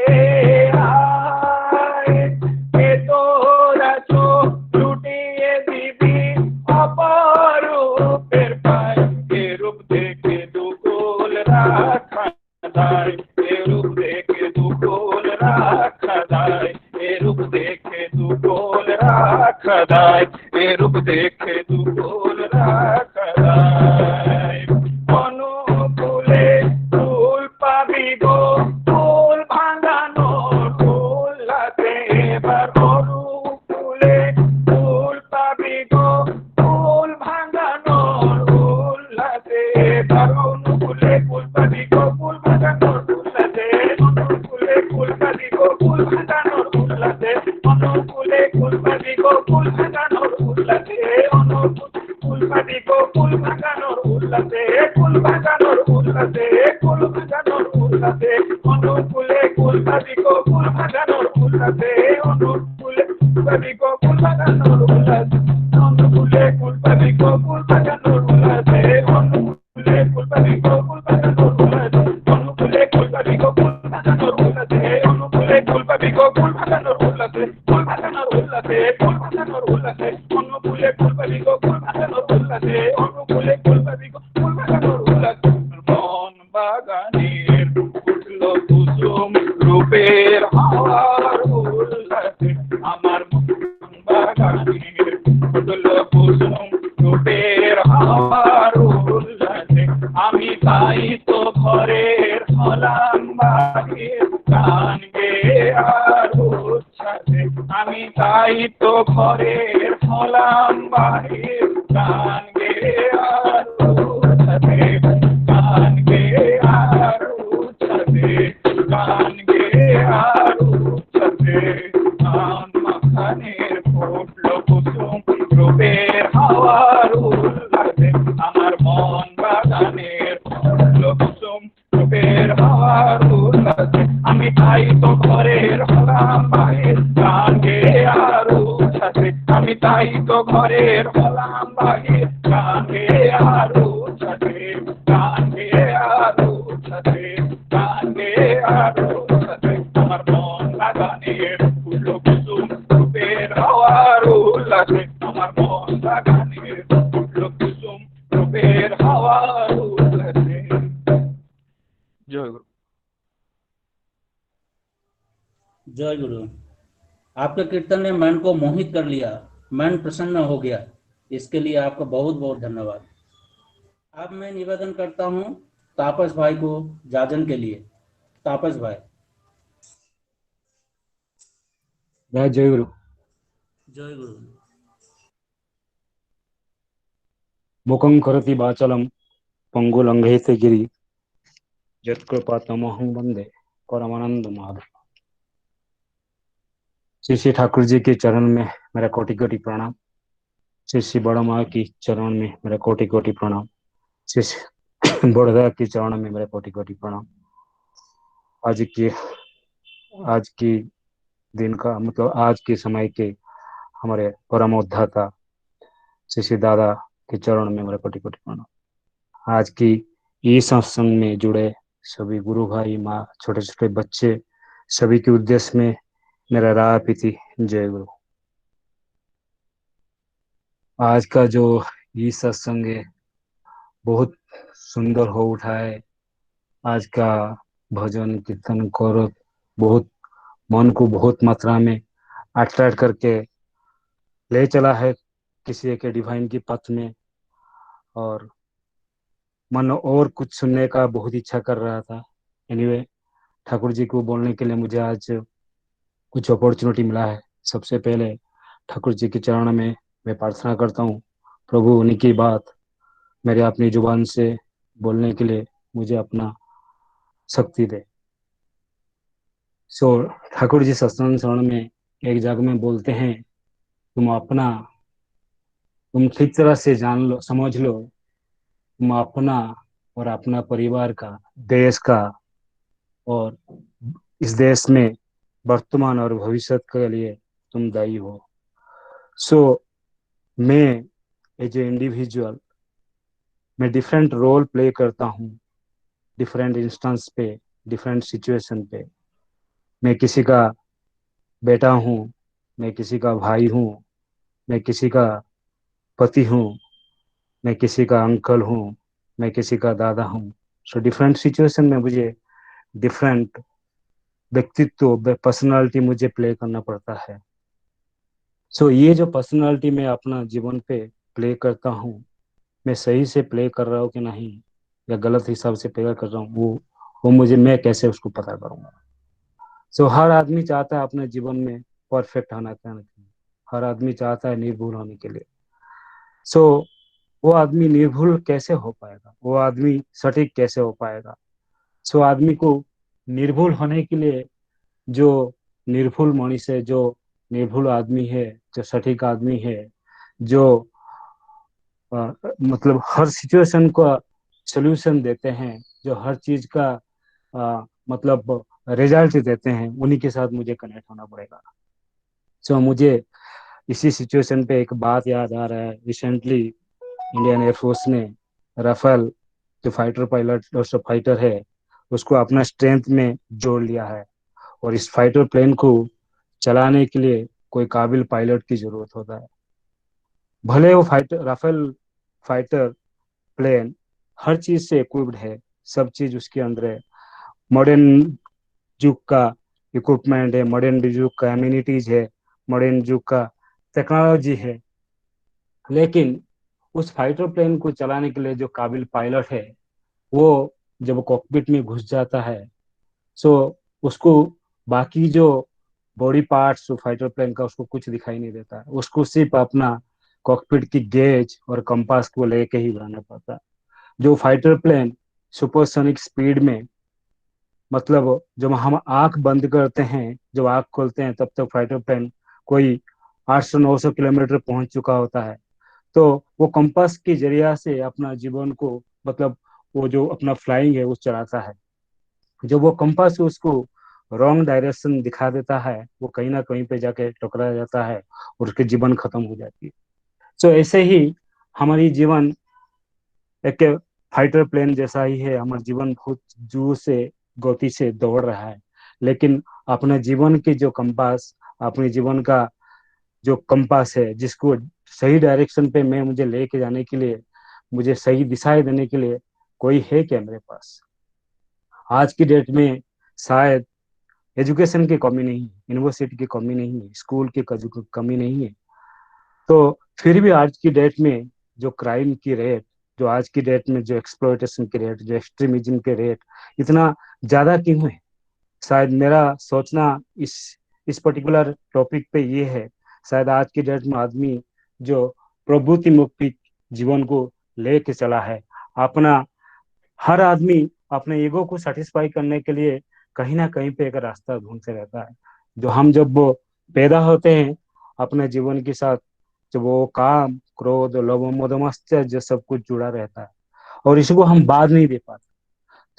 B: আয় কে তোরা চোখ লুটিয়ে দিবি অপরূপের পায় এ রূপ দেখে দুকুল রাখা দায় এ রূপ দেখে দুকুল রাখা দায় এ রূপ দেখে দুকুল রাখা দায় এ রূপ দেখে দুকুল রাখা দায় অনুকূলে ফুল পাবি গো ফুল ভাঙানো ফুল লাগে এবার অনুকূলে ফুল পাবি গো ফুল ভাঙানো ফুল লাগে এবার অনুকূলে ফুল পাবি গো ফুল ভাঙানো ফুল লাগে অনুকূলে ফুল পাবি গো ফুল ভাঙানো ফুল লাগে অনুকূলে ফুল পাবি গো ফুল ভাঙানো ফুল লাগে অনুকূলে ফুল পাবি গো ফুল ভাঙানো ফুল লাগে ফুল ভাঙানো ফুল লাগে ফুল ভাঙানো ফুল লাগে অনুকূলে ফুল পাবি গো ফুল ভাঙানো ফুল লাগে অনুকূলে পাবি গো ফুল ভাঙানো ফুল লাগে অনুকূলে ফুল পাবি গো ফুল ভাঙানো ফুল লাগে অনুকূলে ফুল পাবি গো ফুল ভাঙানো ফুল লাগে অনুকূলে ফুল পাবি গো ফুল ভাঙানো ফুল লাগে অনুকূলে ফুল পাবি গো ফুল ভাঙানো ফুল লাগে ফুল ভাঙানো ফুল লাগে ফুল ভাঙানো ফুল লাগে অনুকূলে ফুল পাবি গো ফুল ভাঙানো ফুল লাগে অনুকূলে ফুল পাবি গো ফুল ভাঙানো ফুল লাগে মন বাগানের ফুটলো কুসুম রূপের হাওয়ার উল্লাসে আমার বাগানের ফুল কুসুম রূপের হাওয়ার উল্লাসে আমি তাই তো ঘরের হলাম বাহির গান গেয়ে আর উচ্ছ্বাসে আমি তাই তো ঘরের হলাম বাহির গান গেয়ে আর উচ্ছ্বাসে গান গেয়ে আর উচ্ছ্বাসে গান গেয়ে আর উচ্ছ্বাসে গান মাখানের ফুটল কুসুম রূপের হাওয়ার উল্লাসে আমার মন বাগানের ফুটল কুসুম রূপের হাওয়ার উল্লাসে আমি তাই তো ঘরের হলাম বাহির গান গেয়ে আর উচ্ছ্বাসে আমি তাই তো ঘরের হলাম বাহির গান গেয়ে আর উচ্ছ্বাসে গান গেয়ে আর উচ্ছ্বাসে গান গেয়ে আর উচ্ছ্বাসে আমার মন বাগানের ফুটল কুসুম রূপের হাওয়ার উল্লাসে আমার মন বাগানের ফুটল কুসুম রূপের হাওয়ার উল্লাসে। জয় গুরু।
C: जय गुरु। आपके कीर्तन ने मन को मोहित कर लिया, मन प्रसन्न हो गया, इसके लिए आपका बहुत बहुत धन्यवाद। अब मैं निवेदन करता हूँ तापस भाई को जाजन के लिए। तापस भाई।
F: जय गुरु।
C: जय गुरु।
F: मुखं करोति वाचालं पंगुलंघयते गिरि यत्कृपातमहं वन्दे परमानंद माधव। श्री श्री ठाकुर जी के चरण में मेरा कोटि कोटि प्रणाम। श्री श्री बड़ा माँ की चरण में मेरा कोटि कोटि प्रणाम। श्री श्री बड़दा की चरण में मेरा कोटि कोटि प्रणाम। आज की दिन का मतलब आज के समय के हमारे परम उद्धाता श्री श्री दादा के चरण में मेरा कोटि कोटि प्रणाम। आज की इस सत्संग में जुड़े सभी गुरु भाई माँ छोटे छोटे बच्चे सभी के उद्देश्य में मेरा राह पीति जय गुरु। आज का जो ये सत्संग है बहुत सुंदर हो उठा है। आज का भजन कीर्तन कर बहुत मन को बहुत मात्रा में अट्रैक्ट करके ले चला है किसी एक डिवाइन की पथ में, और मन और कुछ सुनने का बहुत इच्छा कर रहा था। एनीवे ठाकुर जी को बोलने के लिए मुझे आज कुछ अपॉर्चुनिटी मिला है। सबसे पहले ठाकुर जी के चरण में मैं प्रार्थना करता हूँ, प्रभु उन्हीं की बात मेरे अपनी जुबान से बोलने के लिए मुझे अपना शक्ति दे। ठाकुर जी सत्संग चरण में एक जगह में बोलते हैं, तुम ठीक तरह से जान लो, समझ लो, तुम अपना और अपना परिवार का, देश का और इस देश में वर्तमान और भविष्य के लिए तुम दायी हो। मैं एज ए इंडिविजुअल मैं डिफरेंट रोल प्ले करता हूँ डिफरेंट इंस्टेंस पे, डिफरेंट सिचुएशन पे। मैं किसी का बेटा हूँ, मैं किसी का भाई हूँ, मैं किसी का पति हूँ, मैं किसी का अंकल हूँ, मैं किसी का दादा हूँ। डिफरेंट सिचुएशन में मुझे डिफरेंट व्यक्तित्व पर्सनालिटी मुझे प्ले करना पड़ता है। ये जो पर्सनालिटी मैं अपना जीवन पे प्ले करता हूँ, मैं सही से प्ले कर रहा हूँ कि नहीं या गलत हिसाब से प्ले कर रहा हूँ, वो मुझे मैं कैसे उसको पता करूँगा। हर आदमी चाहता है अपने जीवन में परफेक्ट होना चाहिए, हर आदमी चाहता है निर्भुल होने के लिए। वो आदमी निर्भुल कैसे हो पाएगा, वो आदमी सटीक कैसे हो पाएगा। आदमी को निर्भुल होने के लिए जो निर्भुल मनुष्य है, जो निर्भुल आदमी है, जो सटीक आदमी है, जो मतलब हर सिचुएशन का सॉल्यूशन देते हैं, जो हर चीज का मतलब रिजल्ट देते हैं, उन्हीं के साथ मुझे कनेक्ट होना पड़ेगा। मुझे इसी सिचुएशन पे एक बात याद आ रहा है। रिसेंटली इंडियन एयरफोर्स ने राफेल जो फाइटर पायलट और फाइटर है उसको अपना स्ट्रेंथ में जोड़ लिया है, और इस फाइटर प्लेन को चलाने के लिए कोई काबिल पायलट की जरूरत होता है। भले वो राफेल फाइटर प्लेन हर चीज से इक्विप्ड है, सब चीज उसके अंदर है, मॉडर्न युग का इक्विपमेंट है, मॉडर्न युग का एम्यूनिटीज है, मॉडर्न युग का टेक्नोलॉजी है। लेकिन उस फाइटर प्लेन को चलाने के लिए जो काबिल पायलट है, वो जब कॉकपिट में घुस जाता है, सो उसको बाकी जो बॉडी पार्ट्स फाइटर प्लेन का उसको कुछ दिखाई नहीं देता, उसको सिर्फ अपना कॉकपिट की गेज और कंपास को लेके ही उड़ाना पड़ता। जो फाइटर प्लेन सुपरसोनिक स्पीड में, मतलब जब हम आंख बंद करते हैं, जब आंख खोलते हैं, तब तक फाइटर प्लेन कोई 800-900 किलोमीटर पहुंच चुका होता है। तो वो कंपास के जरिया से अपना जीवन को, मतलब वो जो अपना फ्लाइंग है वो चलाता है। जब वो कंपास उसको रॉन्ग डायरेक्शन दिखा देता है, वो कहीं ना कहीं पे जाके टकरा जाता है और उसके जीवन खत्म हो जाती है। सो ऐसे ही हमारी जीवन एक फाइटर प्लेन जैसा ही है। हमारा जीवन बहुत जोर से, गति से दौड़ रहा है, लेकिन अपने जीवन की जो कंपास, अपने जीवन का जो कंपास है, जिसको सही डायरेक्शन पे मैं मुझे लेके जाने के लिए, मुझे सही दिशाएं देने के लिए कोई है क्या मेरे पास? आज की डेट में शायद एजुकेशन की कमी नहीं है, यूनिवर्सिटी की कमी नहीं है, स्कूल की कमी नहीं है। तो फिर भी आज की डेट में जो क्राइम की रेट, जो आज की डेट में जो एक्सप्लॉयटेशन की रेट, जो एक्सट्रीमिज्म के रेट इतना ज्यादा क्यों है? शायद मेरा सोचना इस पर्टिकुलर टॉपिक पे ये है, शायद आज की डेट में आदमी जो प्रभुति मुक्ति जीवन को लेके चला है, अपना हर आदमी अपने ईगो को सेटिस्फाई करने के लिए कहीं ना कहीं पे एक रास्ता ढूंढते रहता है। जो हम जब वो पैदा होते हैं अपने जीवन के साथ, जब वो काम, क्रोध, लोभ, मोह, मत्सर्य सब कुछ जुड़ा रहता है और इसको हम बाध नहीं दे पाते।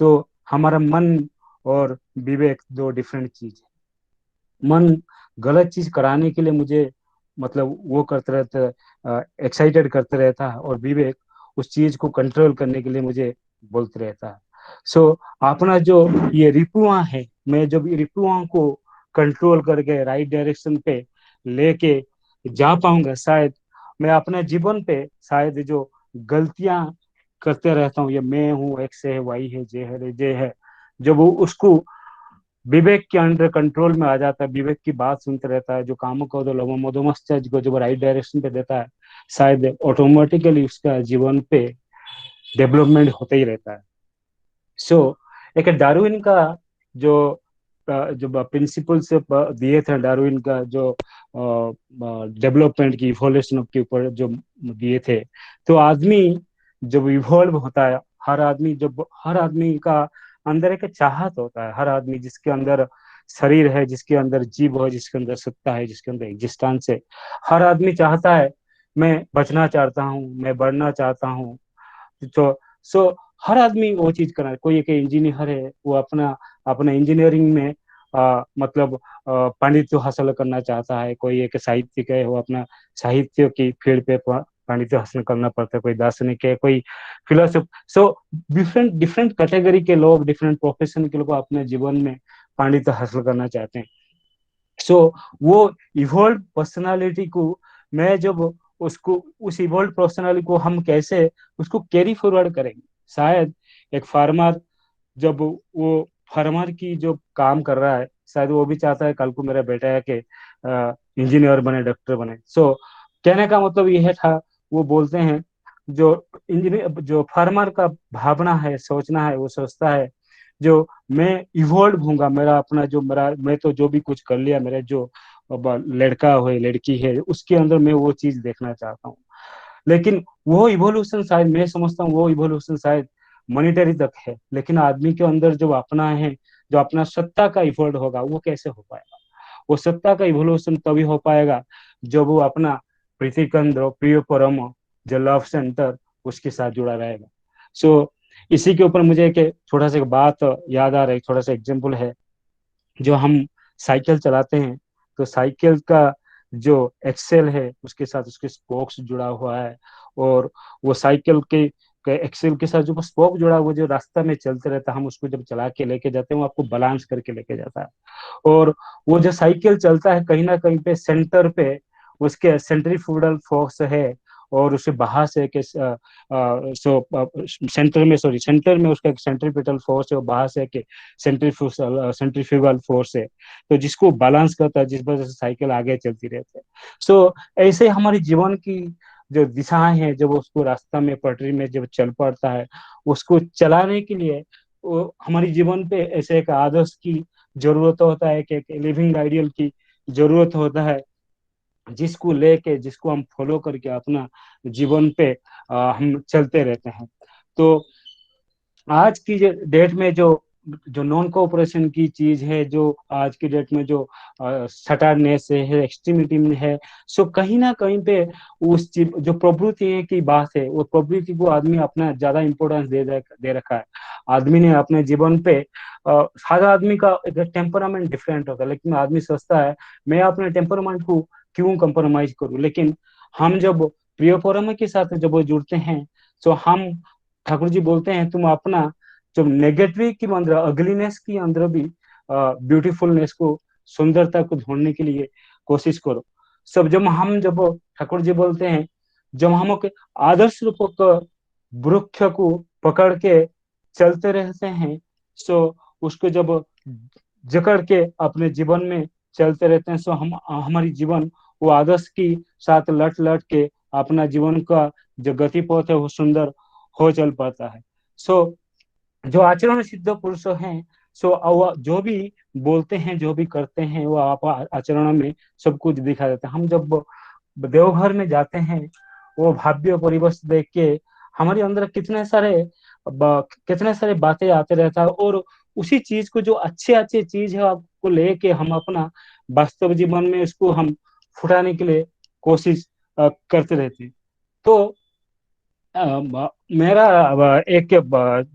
F: तो हमारा मन और विवेक दो डिफरेंट चीज है। मन गलत चीज कराने के लिए मुझे, मतलब वो करते रहता, एक्साइटेड करते रहता है, और विवेक उस चीज को कंट्रोल करने के लिए मुझे बोलते रहता है। सो अपना जो ये रिपुआ है, मैं जब ये रिपुआ को कंट्रोल करके राइट डायरेक्शन पे लेके जा पाऊंगा, शायद मैं अपने जीवन पे शायद जो गलतियां करते रहता हूँ, ये मैं हूँ, एक्स है, वाई है, जे है, जे है, जब वो उसको विवेक के अंडर कंट्रोल में आ जाता है, विवेक की बात सुनते रहता है, जो कामों को, लोगों मधुमस्त को जब राइट डायरेक्शन पे देता है, शायद ऑटोमेटिकली उसका जीवन पे डेवलपमेंट होता ही रहता है। सो एक डार्विन का जो जो प्रिंसिपल से दिए थे, डार्विन का जो डेवलपमेंट की, इवोल्यूशन के ऊपर जो दिए थे, तो आदमी जब इवॉल्व होता है, हर आदमी का अंदर एक चाहत होता है, हर आदमी जिसके अंदर शरीर है, जिसके अंदर जीव है, जिसके अंदर सत्ता है, जिसके अंदर एग्जिस्टेंस है, हर आदमी चाहता है मैं बचना चाहता हूँ, मैं बढ़ना चाहता हूँ। तो सो हर आदमी वो चीज कर रहा है। कोई एक इंजीनियर है, वो अपना अपना इंजीनियरिंग में मतलब पांडित्य हासिल करना चाहता है। कोई एक साहित्यिक है, वो अपना साहित्य की फील्ड पे पांडित्य हासिल करना पड़ता है। कोई दार्शनिक है, कोई फिलोसोफ। सो डिफरेंट डिफरेंट कैटेगरी के लोग, डिफरेंट प्रोफेशन के लोग अपने जीवन में पांडित्य हासिल करना चाहते हैं। सो वो इवॉल्व पर्सनालिटी को, मैं जब उसको, उस इवॉल्व पर्सनालिटी को हम कैसे उसको कैरी फॉरवर्ड करेंगे? शायद एक फार्मर, जब वो फार्मर की जो काम कर रहा है, शायद वो भी चाहता है कल को मेरा बेटा है कि इंजीनियर बने, डॉक्टर बने। सो कहने का मतलब यह था, वो बोलते हैं जो इंजीनियर, जो फार्मर का भावना है, सोचना है, वो सोचता है जो मैं इवॉल्व होऊंगा, मेरा अपना जो मेरा, मैं तो जो भी कुछ कर लिया, मेरा जो अब लड़का हो लड़की है उसके अंदर मैं वो चीज देखना चाहता हूँ। लेकिन वो इवोल्यूशन शायद, मैं समझता हूँ वो इवोल्यूशन शायद मॉनिटरी तक है, लेकिन आदमी के अंदर जो अपना है, जो अपना सत्ता का इवोल्व होगा, वो कैसे हो पाएगा? वो सत्ता का इवोल्यूशन तभी हो पाएगा जब वो अपना प्रीति केंद्र, प्रिय परम, जो लव सेंटर, उसके साथ जुड़ा रहेगा। सो इसी के ऊपर मुझे एक छोटा सा बात याद आ रहा है, थोड़ा सा एग्जाम्पल है। जो हम साइकिल चलाते हैं, तो साइकिल का जो एक्सेल है उसके साथ उसके स्पोक्स जुड़ा हुआ है, और वो साइकिल के एक्सेल के साथ जो स्पोक जुड़ा हुआ, जो रास्ता में चलते रहता है, हम उसको जब चला के लेके जाते हैं, वो आपको बैलेंस करके लेके जाता है। और वो जो साइकिल चलता है, कहीं ना कहीं पे सेंटर पे उसके सेंट्रीफ्यूगल फोर्स है, और उसे बाहर से एक सेंटर में उसका एक सेंट्रीपिटल फोर्स है और बाहर से एक सेंट्रीफ्यूगल फोर्स है, तो जिसको बैलेंस करता है, जिस वजह से साइकिल आगे चलती रहती है। सो ऐसे हमारी जीवन की जो दिशाएं हैं, जब उसको रास्ता में पटरी में जब चल पड़ता है, उसको चलाने के लिए वो हमारी जीवन पे ऐसे एक आदर्श की जरूरत होता है, कि एक लिविंग आइडियल की जरूरत होता है, जिसको लेके जिसको हम फॉलो करके अपना जीवन पे हम चलते रहते हैं। तो आज की जो डेट में जो जो नॉन कोऑपरेशन की चीज है, जो आज की डेट में जो सटारनेस है, एक्सट्रीमिटी में है, सो कहीं ना कहीं पे उस चीज जो प्रवृत्ति की बात है, वो प्रवृत्ति को आदमी अपना ज्यादा इंपॉर्टेंस दे रखा है। आदमी ने अपने जीवन पे हर आदमी का एक टेम्परामेंट डिफरेंट होता है, लेकिन आदमी सोचता है मैं अपने टेम्परामेंट को क्यों कंप्रोमाइज करूं। लेकिन हम जब प्रिय परम के साथ जब वो जुड़ते हैं, तो हम ठाकुर जी बोलते हैं तुम अपना जो नेगेटिव की अंदर, अगलीनेस की अंदर भी ब्यूटीफुलनेस को, सुंदरता को ढूंढने के लिए कोशिश करो। सब जब ठाकुर जी बोलते हैं, जब हम एक आदर्श रूप वृक्ष को पकड़ के चलते रहते हैं, सो उसको जब जकड़ के अपने जीवन में चलते रहते हैं, सो हम हमारी जीवन वो आदर्श की साथ लट लट के अपना जीवन का जो गति पथ है वो सुंदर हो चल पाता है। सो जो आचरण सिद्ध पुरुष हैं, सो जो भी बोलते हैं, जो भी करते हैं, वो आप आचरण में सब कुछ दिखा देते हैं। हम जब देवघर में जाते हैं, वो भव्य परिवेश देख के हमारे अंदर कितने सारे बातें आते रहता है, और उसी चीज को, जो अच्छे अच्छे चीज है, आपको लेके हम अपना वास्तव जीवन में उसको हम फुटाने के कोशिश करते रहते हैं। तो मेरा एक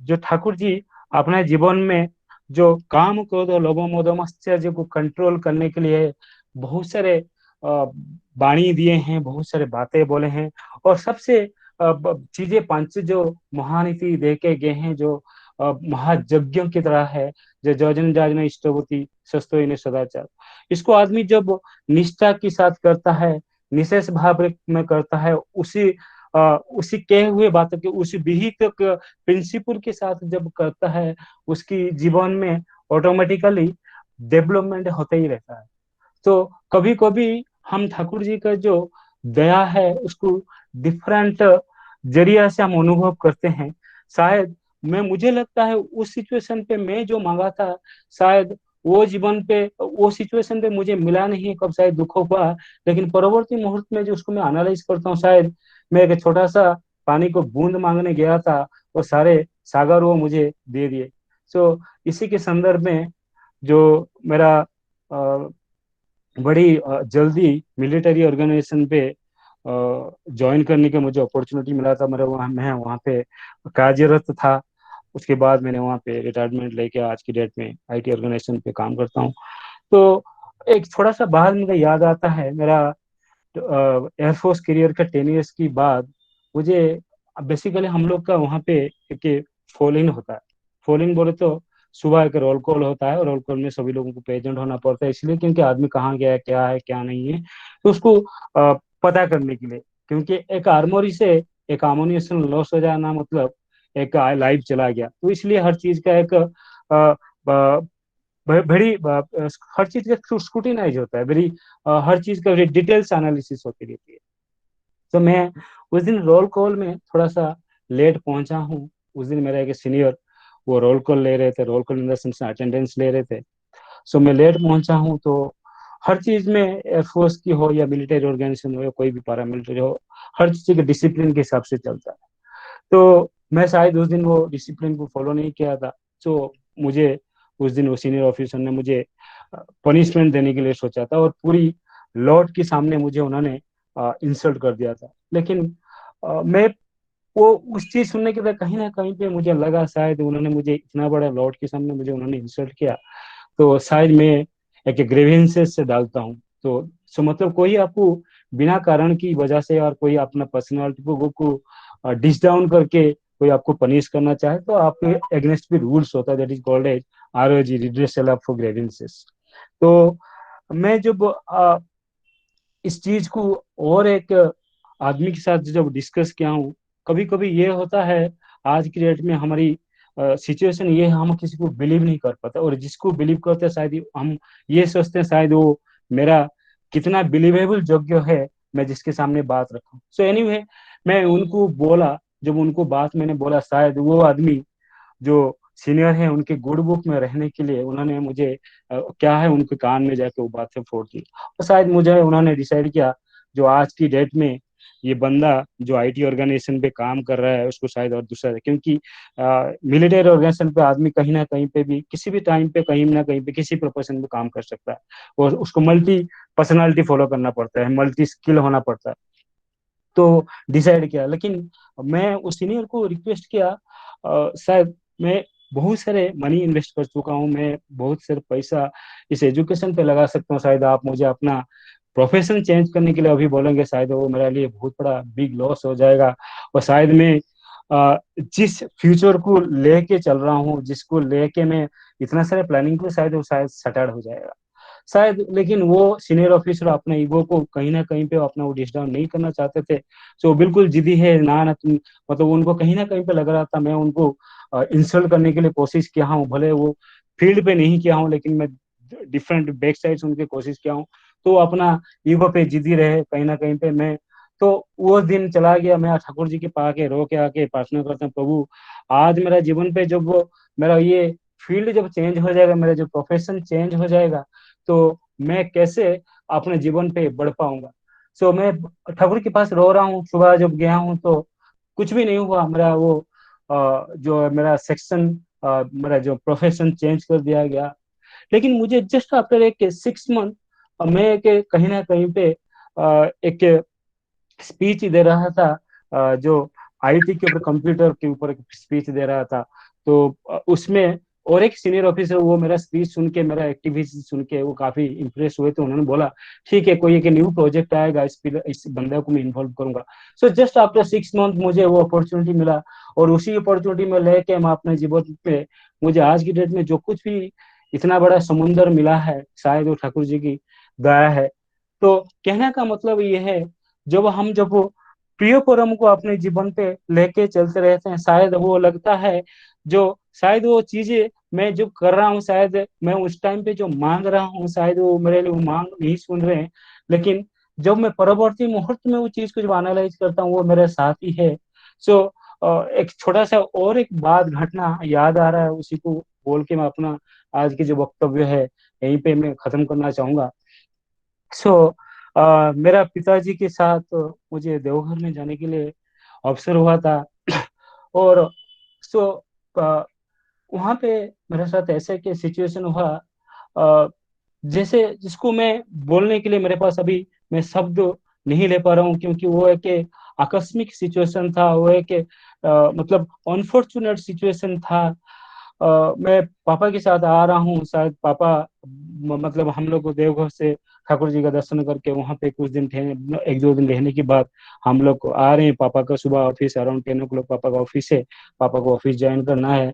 F: जो ठाकुर जी अपने जीवन में जो काम क्रोध लोभ मोह मत्सर्य को कंट्रोल करने के लिए बहुत सारे वाणी दिए हैं, बहुत सारे बातें बोले हैं, और सबसे चीजें पांच जो महानीति दे के गए हैं, जो महायज्ञ की तरह है, जो जजन जाजन इष्टवती सस्तो सदाचार, इसको आदमी जब निष्ठा के साथ करता है, निशेष भाव में करता है, उसी कहे हुए बातों के, उसी विहित प्रिंसिपल के साथ जब करता है, उसकी जीवन में ऑटोमेटिकली डेवलपमेंट होता ही रहता है। तो कभी कभी हम ठाकुर जी का जो दया है उसको डिफरेंट जरिया से हम अनुभव करते हैं। शायद मुझे लगता है उस सिचुएशन पे मैं जो मांगा था, शायद वो सिचुएशन पे मुझे मिला नहीं, कब शायद दुख हुआ, लेकिन परवर्ती मुहूर्त में जो उसको मैं एनालाइज करता हूँ, शायद मैं एक छोटा सा पानी को बूंद मांगने गया था, वो सारे सागर वो मुझे दे दिए। सो इसी के संदर्भ में जो मेरा बड़ी जल्दी मिलिट्री ऑर्गेनाइजेशन पे ज्वाइन करने का मुझे अपॉर्चुनिटी मिला था। मैं वहाँ पे कार्यरत था। उसके बाद मैंने वहाँ पे रिटायरमेंट लेके आज की डेट में आईटी ऑर्गेनाइजेशन पे काम करता हूँ। तो एक थोड़ा सा बाद मुझे याद आता है, मेरा एयरफोर्स करियर का 10 ईयर्स की बाद मुझे बेसिकली हम लोग का वहाँ पे एक फॉलिंग होता है। फॉलिंग बोले तो सुबह एक रोल कॉल होता है, और रोल कॉल में सभी लोगों को प्रेजेंट होना पड़ता है, इसलिए क्योंकि आदमी कहाँ गया है क्या नहीं है, तो उसको पता करने के लिए, क्योंकि एक आर्मोरी से एक आमोनिएशन लॉस हो जाना मतलब एक लाइफ चला गया, तो इसलिए हर चीज का एक बड़ी हर चीज का स्क्रूटिनाइज होता है, बड़ी हर चीज का डिटेल्स एनालिसिस होती रहती है। तो मैं उस दिन रोल कॉल में थोड़ा सा लेट पहुंचा हूँ। उस दिन मेरा एक सीनियर वो रोल कॉल ले रहे थे, roll call in the sense attendance ले रहे थे। सो मैं लेट पहुंचा हूँ, तो हर चीज में एयरफोर्स की हो या मिलिट्री ऑर्गेनाइजेशन हो या कोई भी पैरामिलिट्री हो, हर चीज के डिसिप्लिन के हिसाब से चलता है। तो मैं शायद उस दिन वो डिसिप्लिन को फॉलो नहीं किया था, तो मुझे उस दिन वो सीनियर ऑफिसर ने मुझे पनिशमेंट देने के लिए सोचा था, और पूरी लॉर्ड के सामने मुझे उन्होंने इंसल्ट कर दिया था। लेकिन मैं वो उस चीज सुनने के बाद कहीं ना कहीं पे मुझे लगा शायद उन्होंने मुझे इतना बड़ा लॉर्ड के सामने मुझे उन्होंने इंसल्ट किया, तो शायद मैं एक ग्रेवेंसेस से डालता हूँ। तो मतलब कोई आपको बिना कारण की वजह से और कोई अपना पर्सनालिटी को डिस डाउन करके कोई आपको पनिश करना चाहे, तो आपके एग्नेस्ट भी रूल्स होता है, that is called as ROG, redressal of grievances. तो मैं जब इस चीज को और एक आदमी के साथ जब डिस्कस किया हूँ, कभी कभी ये होता है, आज की डेट में हमारी सिचुएशन ये है, हम किसी को बिलीव नहीं कर पाते, और जिसको बिलीव करते हैं शायद हम ये सोचते हैं शायद वो मेरा कितना बिलीवेबल योग्य है, मैं जिसके सामने बात रखूं। सो एनीवे, मैं उनको बोला, जब उनको बात मैंने बोला, शायद वो आदमी जो सीनियर है उनके गुड बुक में रहने के लिए उन्होंने मुझे क्या है, उनके कान में जाके वो बातें फोड़ दी, और शायद मुझे उन्होंने डिसाइड किया जो आज की डेट में ये बंदा जो आईटी ऑर्गेनाइजेशन पे काम कर रहा है उसको शायद और दूसरा, क्योंकि मिलिट्री ऑर्गेनाइजेशन पे आदमी कहीं ना कहीं पे भी किसी भी टाइम पे कहीं ना कहीं पे किसी प्रोफेशन में काम कर सकता है, और उसको मल्टी पर्सनालिटी फॉलो करना पड़ता है, मल्टी स्किल होना पड़ता है। तो डिसाइड किया, लेकिन मैं उस सीनियर को रिक्वेस्ट किया, शायद मैं बहुत सारे मनी इन्वेस्ट कर चुका हूँ, मैं बहुत सारे पैसा इस एजुकेशन पे लगा सकता हूँ, शायद आप मुझे अपना प्रोफेशन चेंज करने के लिए अभी बोलेंगे, शायद वो मेरे लिए बहुत बड़ा बिग लॉस हो जाएगा, और शायद मैं जिस फ्यूचर को लेके चल रहा हूँ, जिसको लेके मैं इतना सारे प्लानिंग को, शायद वो शायद सटर्ड हो जाएगा शायद। लेकिन वो सीनियर ऑफिसर अपने ईगो को कहीं ना कहीं पे अपना वो डिस डाउन नहीं करना चाहते थे, तो बिल्कुल जिद्दी है, ना ना तुम, मतलब उनको कहीं ना कहीं पे लग रहा था मैं उनको इंसल्ट करने के लिए कोशिश किया हूँ, भले वो फील्ड पे नहीं किया हूँ, लेकिन मैं डिफरेंट बैक साइड से उनकी कोशिश किया हूँ, तो वो अपना ईगो पे जिद्दी रहे कहीं ना कहीं पे। मैं तो वो दिन चला गया, मैं ठाकुर जी के पाके रो के आके प्रार्थना करता हूँ, प्रभु आज मेरा जीवन पे जब वो मेरा ये फील्ड जब चेंज हो जाएगा, मेरा जो प्रोफेशन चेंज हो जाएगा, तो मैं कैसे अपने जीवन पे बढ़ पाऊंगा। सो मैं ठाकुर के पास रो रहा हूँ, सुबह जब गया हूँ तो कुछ भी नहीं हुआ, मेरा वो जो मेरा सेक्शन, मेरा जो प्रोफेशन चेंज कर दिया गया। लेकिन मुझे जस्ट आफ्टर एक 6 मंथ मैं एक कहीं ना कहीं पे एक स्पीच दे रहा था, जो आईटी के ऊपर, कंप्यूटर के ऊपर एक स्पीच दे रहा था, तो उसमें और एक सीनियर ऑफिसर वो मेरा स्पीच सुन के, मेरा एक्टिविटी सुन के वो काफी इंप्रेस हुए, तो उन्होंने बोला ठीक है, कोई एक न्यू प्रोजेक्ट आएगा, इस बंदे को मैं इन्वॉल्व करूंगा। सो जस्ट आफ्टर 6 मंथ मुझे वो अपॉर्चुनिटी मिला, और उसी अपॉर्चुनिटी में लेके मैं अपने जीवन पे, मुझे आज की डेट में जो कुछ भी इतना बड़ा समुंदर मिला है, शायद वो ठाकुर जी की दया है। तो कहने का मतलब ये है, जब वो प्रिय परम को अपने जीवन पे लेके चलते रहते हैं, शायद वो लगता है जो शायद वो चीजें मैं जो कर रहा हूँ, शायद मैं उस टाइम पे जो मांग रहा हूँ, शायद वो मेरे लिए वो मांग नहीं सुन रहे हैं, लेकिन जब मैं परवर्ती मुहूर्त में वो चीज को जब एनालाइज करता हूँ, वो मेरे साथ ही है। सो एक छोटा सा और एक बात घटना याद आ रहा है, उसी को बोल के मैं अपना आज की जो वक्तव्य है यहीं पे मैं खत्म करना चाहूंगा। सो मेरा पिताजी के साथ मुझे देवघर में जाने के लिए अवसर हुआ था, और सो वहाँ पे मेरे साथ ऐसे के सिचुएशन हुआ, जैसे जिसको मैं बोलने के लिए मेरे पास अभी मैं शब्द नहीं ले पा रहा हूँ, क्योंकि वो एक आकस्मिक सिचुएशन था, वो एक मतलब अनफॉर्चुनेट सिचुएशन था। मैं पापा के साथ आ रहा हूँ, शायद पापा मतलब हम लोग को देवघर से ठाकुर जी का दर्शन करके वहां पे कुछ दिन ठहरे, 1-2 दिन रहने के बाद हम लोग को आ रहे हैं। पापा का सुबह ऑफिस अराउंड 10 o'clock पापा का ऑफिस है, पापा को ऑफिस ज्वाइन करना है।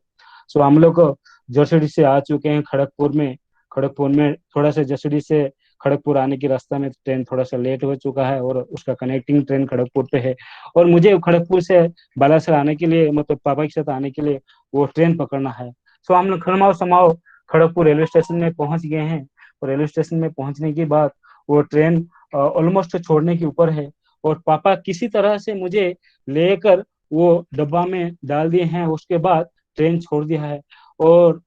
F: सो हम लोग जर्सिडी से आ चुके हैं खड़गपुर में। खड़गपुर में थोड़ा सा जर्सिडी से खड़गपुर आने की रास्ता में ट्रेन थोड़ा सा लेट हो चुका है, और उसका कनेक्टिंग ट्रेन खड़गपुर पे है, और मुझे खड़गपुर से बालासर आने के लिए, मतलब पापा के साथ आने के लिए वो ट्रेन पकड़ना है। सो हम लोग खड़माओ समाओ खड़गपुर रेलवे स्टेशन में पहुंच गए हैं, और रेलवे स्टेशन में पहुंचने के बाद वो ट्रेन ऑलमोस्ट छोड़ने के ऊपर है, और पापा किसी तरह से मुझे लेकर वो डब्बा में डाल दिए हैं। उसके बाद ट्रेन छोड़ दिया है, और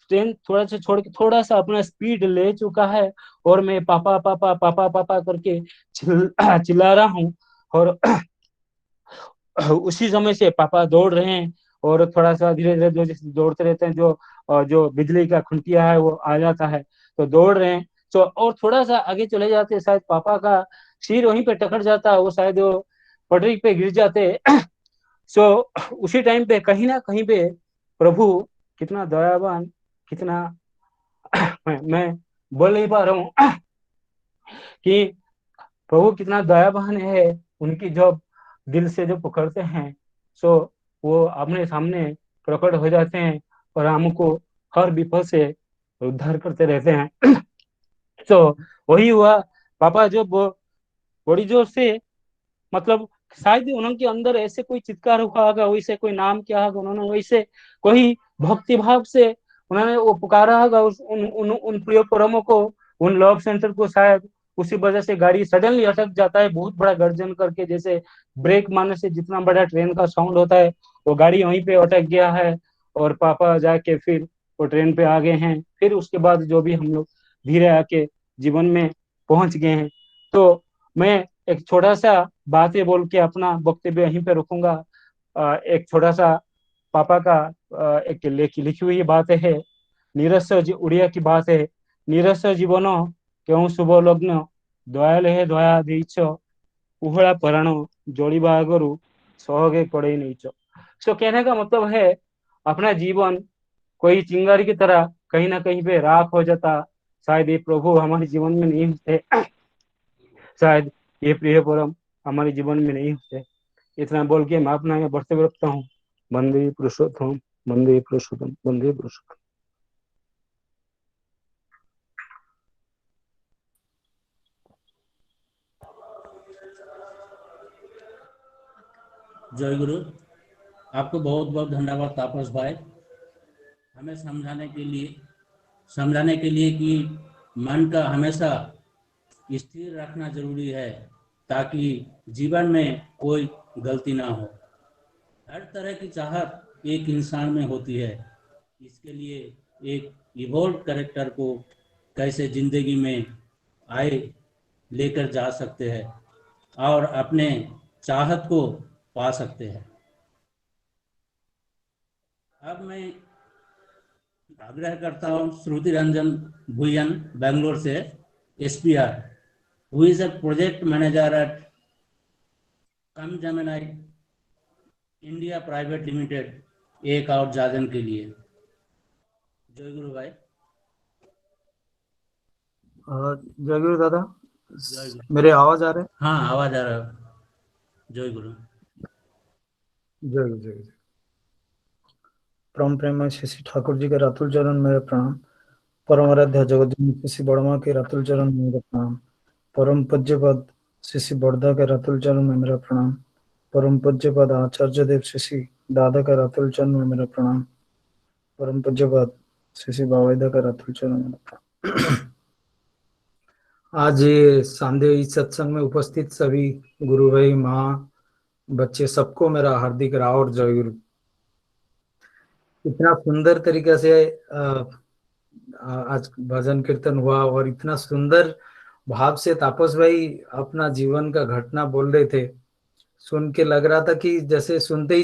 F: ट्रेन थोड़ा सा छोड़ के थोड़ा सा अपना स्पीड ले चुका है, और मैं पापा पापा पापा पापा करके चिल्ला रहा हूँ, और उसी समय से पापा दौड़ रहे हैं, और थोड़ा सा धीरे धीरे जो जैसे दौड़ते रहते हैं, जो बिजली का खुंटिया है वो आ जाता है, तो दौड़ रहे हैं। तो और थोड़ा सा आगे चले जाते हैं, शायद पापा का सिर वहीं पे टकरा जाता है, वो शायद वो पटरी पे गिर जाते हैं। सो उसी टाइम पे कहीं ना कहीं पे प्रभु कितना दयावान, कितना मैं बोल नहीं पा रहा हूँ कि प्रभु कितना दयावान है, उनकी जब दिल से जो पकड़ते हैं, सो वो आमने सामने प्रकट हो जाते हैं, और हमको हर विपद से उद्धार करते रहते हैं। तो वही हुआ, पापा जब बड़ी जोर से मतलब शायद उनके अंदर ऐसे कोई चित्कार हुआ होगा, वैसे कोई नाम किया होगा उन्होंने, वैसे कोई भक्ति भाव से उन्होंने वो पुकारा होगा उन प्रिय परमों को, उन लव सेंटर को। शायद उसी वजह से गाड़ी सडनली अटक जाता है बहुत बड़ा गर्जन करके, जैसे ब्रेक मारने से जितना बड़ा ट्रेन का साउंड होता है, वो गाड़ी वहीं पे अटक गया है। और पापा जाके फिर वो ट्रेन पे आ गए हैं। फिर उसके बाद जो भी हम लोग धीरे आके जीवन में पहुंच गए हैं। तो मैं एक छोटा सा बातें बोल के अपना वक्तव्य यहीं पे रुकूंगा। एक छोटा सा पापा का एक लिखी हुई बात है, नीरस उड़िया की बात है। नीरस जीवन क्यों शुभ लग्न, दयाल है दया देइछ, उहड़ा पराण जोड़िबा आगरु सहगे कड़े नीच। तो कहने का मतलब है अपना जीवन कोई चिंगारी की तरह कहीं ना कहीं पे राख हो जाता, शायद ये प्रभु हमारे जीवन में नहीं होते, शायद ये प्रिय परम हमारे जीवन में नहीं होते। इतना बोल के मैं अपना यहाँ बढ़ते रखता हूँ। वंदे पुरुषोत्तम, वंदे पुरुषोत्तम, वंदे पुरुषोत्तम।
C: जय गुरु। आपको बहुत बहुत धन्यवाद तापस भाई, हमें समझाने के लिए कि मन का हमेशा स्थिर रखना जरूरी है ताकि जीवन में कोई गलती ना हो। हर तरह की चाहत एक इंसान में होती है, इसके लिए एक इवोल्व कैरेक्टर को कैसे जिंदगी में आए लेकर जा सकते हैं और अपने चाहत को पा सकते हैं। अब मैं आग्रह करता हूँ श्रुति रंजन भुयन बेंगलोर से, SPR, who is a project manager at Capgemini India private limited, एक और जाजन के लिए। जय गुरु भाई।
L: जय गुरु दादा,
C: जय गुरु।
L: मेरे आवाज आ रहे हैं?
C: हाँ आवाज आ रहा है। जय गुरु।
L: जय गुरु, जय गुरु। परम प्रेम श्री ठाकुर जी के रातुल चरण मेरे प्रणाम। परम आराध्य जगत श्री बड़मा के रातुल चरण में मेरा प्रणाम। परम पूज्य पद श्री बड़दा के रातुल चरण में मेरा प्रणाम। परम पूज्य पद आचार्य देव श्री दादा का रातुल चरण में मेरा प्रणाम। परम पूज्य पद श्री बावेदा का रातुल चरण में मेरा प्रणाम। आज ये सांदेही सत्संग में उपस्थित सभी गुरु भाई, माँ, बच्चे, सबको मेरा हार्दिक राव और जय गुरु। इतना सुंदर तरीके से आज भजन कीर्तन हुआ और इतना सुंदर भाव से तापस भाई अपना जीवन का घटना बोल रहे थे, सुन के लग रहा था कि जैसे सुनते ही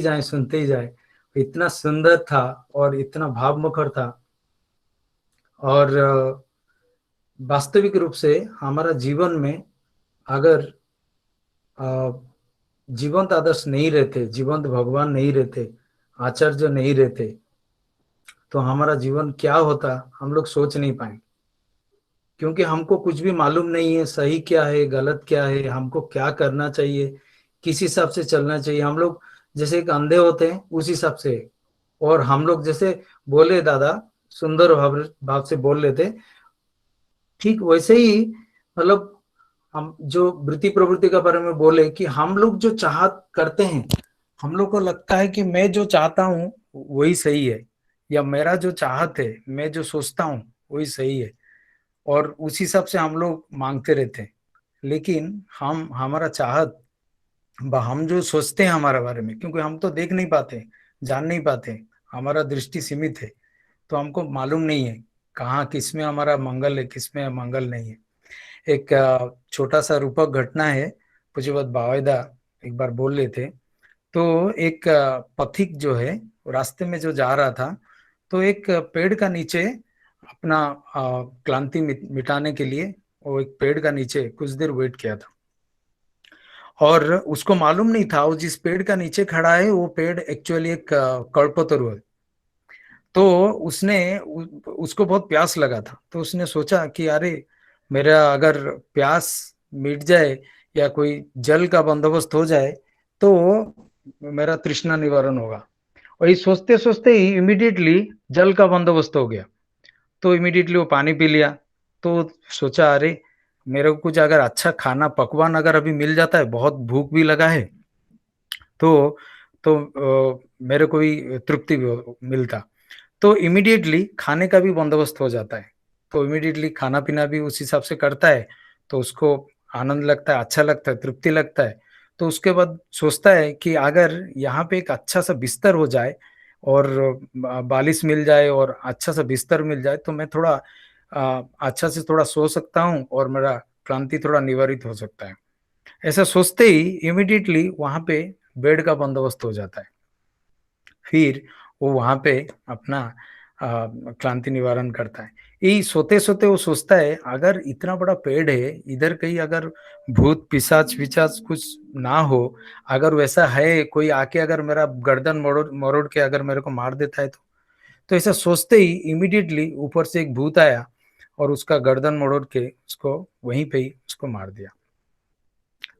L: जाए। इतना सुंदर था और इतना भावमुखर था। और वास्तविक रूप से हमारा जीवन में अगर जीवंत आदर्श नहीं रहते, जीवंत भगवान नहीं रहते, आचार्य नहीं रहते, तो हमारा जीवन क्या होता हम लोग सोच नहीं पाएंगे। क्योंकि हमको कुछ भी मालूम नहीं है, सही क्या है गलत क्या है, हमको क्या करना चाहिए, किस हिसाब से चलना चाहिए। हम लोग जैसे एक अंधे होते हैं उस हिसाब से, और हम लोग जैसे बोले दादा सुंदर भाव से बोल लेते, ठीक वैसे ही मतलब हम जो वृत्ति प्रवृत्ति के बारे में बोले कि हम लोग जो चाहत करते हैं, हम लोग को लगता है कि मैं जो चाहता हूँ वही सही है, या मेरा जो चाहत है, मैं जो सोचता हूँ वही सही है, और उस हिसाब से हम लोग मांगते रहते हैं। लेकिन हमारा चाहत, हम जो सोचते हैं हमारे बारे में, क्योंकि हम तो देख नहीं पाते, जान नहीं पाते, हमारा दृष्टि सीमित है, तो हमको मालूम नहीं है कहाँ किस में हमारा मंगल है, किस में मंगल नहीं है। एक छोटा सा रूपक घटना है, पूज्यवत बावेदा एक बार बोल रहे थे। तो एक पथिक जो है रास्ते में जो जा रहा था, तो एक पेड़ का नीचे अपना क्लांति मिटाने के लिए वो एक पेड़ का नीचे कुछ देर वेट किया था, और उसको मालूम नहीं था वो जिस पेड़ का नीचे खड़ा है वो पेड़ एक्चुअली एक कल्पतरु है। तो उसको बहुत प्यास लगा था, तो उसने सोचा कि अरे मेरा अगर प्यास मिट जाए या कोई जल का बंदोबस्त हो जाए तो मेरा तृष्णा निवारण होगा। और ये सोचते सोचते ही इमीडिएटली जल का बंदोबस्त हो गया, तो इमीडिएटली वो पानी पी लिया। तो सोचा अरे मेरे को कुछ अगर अच्छा खाना पकवान अगर अभी मिल जाता है, बहुत भूख भी लगा है, तो मेरे को भी तृप्ति भी मिलता, तो इमीडिएटली खाने का भी बंदोबस्त हो जाता है। तो इमीडिएटली खाना पीना भी उस हिसाब से करता है, तो उसको आनंद लगता है, अच्छा लगता है, तृप्ति लगता है। तो उसके बाद सोचता है कि अगर यहाँ पे एक अच्छा सा बिस्तर हो जाए और बालिश मिल जाए और अच्छा सा बिस्तर मिल जाए, तो मैं थोड़ा अच्छा से थोड़ा सो सकता हूँ और मेरा क्लांति थोड़ा निवारित हो सकता है। ऐसा सोचते ही इमीडिएटली वहां पे बेड का बंदोबस्त हो जाता है। फिर वो वहां पे अपना क्लांति निवारण करता है। यही सोते सोते वो सोचता है, अगर इतना बड़ा पेड़ है, इधर कहीं अगर भूत पिशाच विचाच कुछ ना हो, अगर वैसा है कोई आके अगर मेरा गर्दन मरोड़ मरोड़ के अगर मेरे को मार देता है तो ऐसा सोचते ही इमीडिएटली ऊपर से एक भूत आया और उसका गर्दन मरोड़ के उसको वहीं पे ही उसको मार दिया।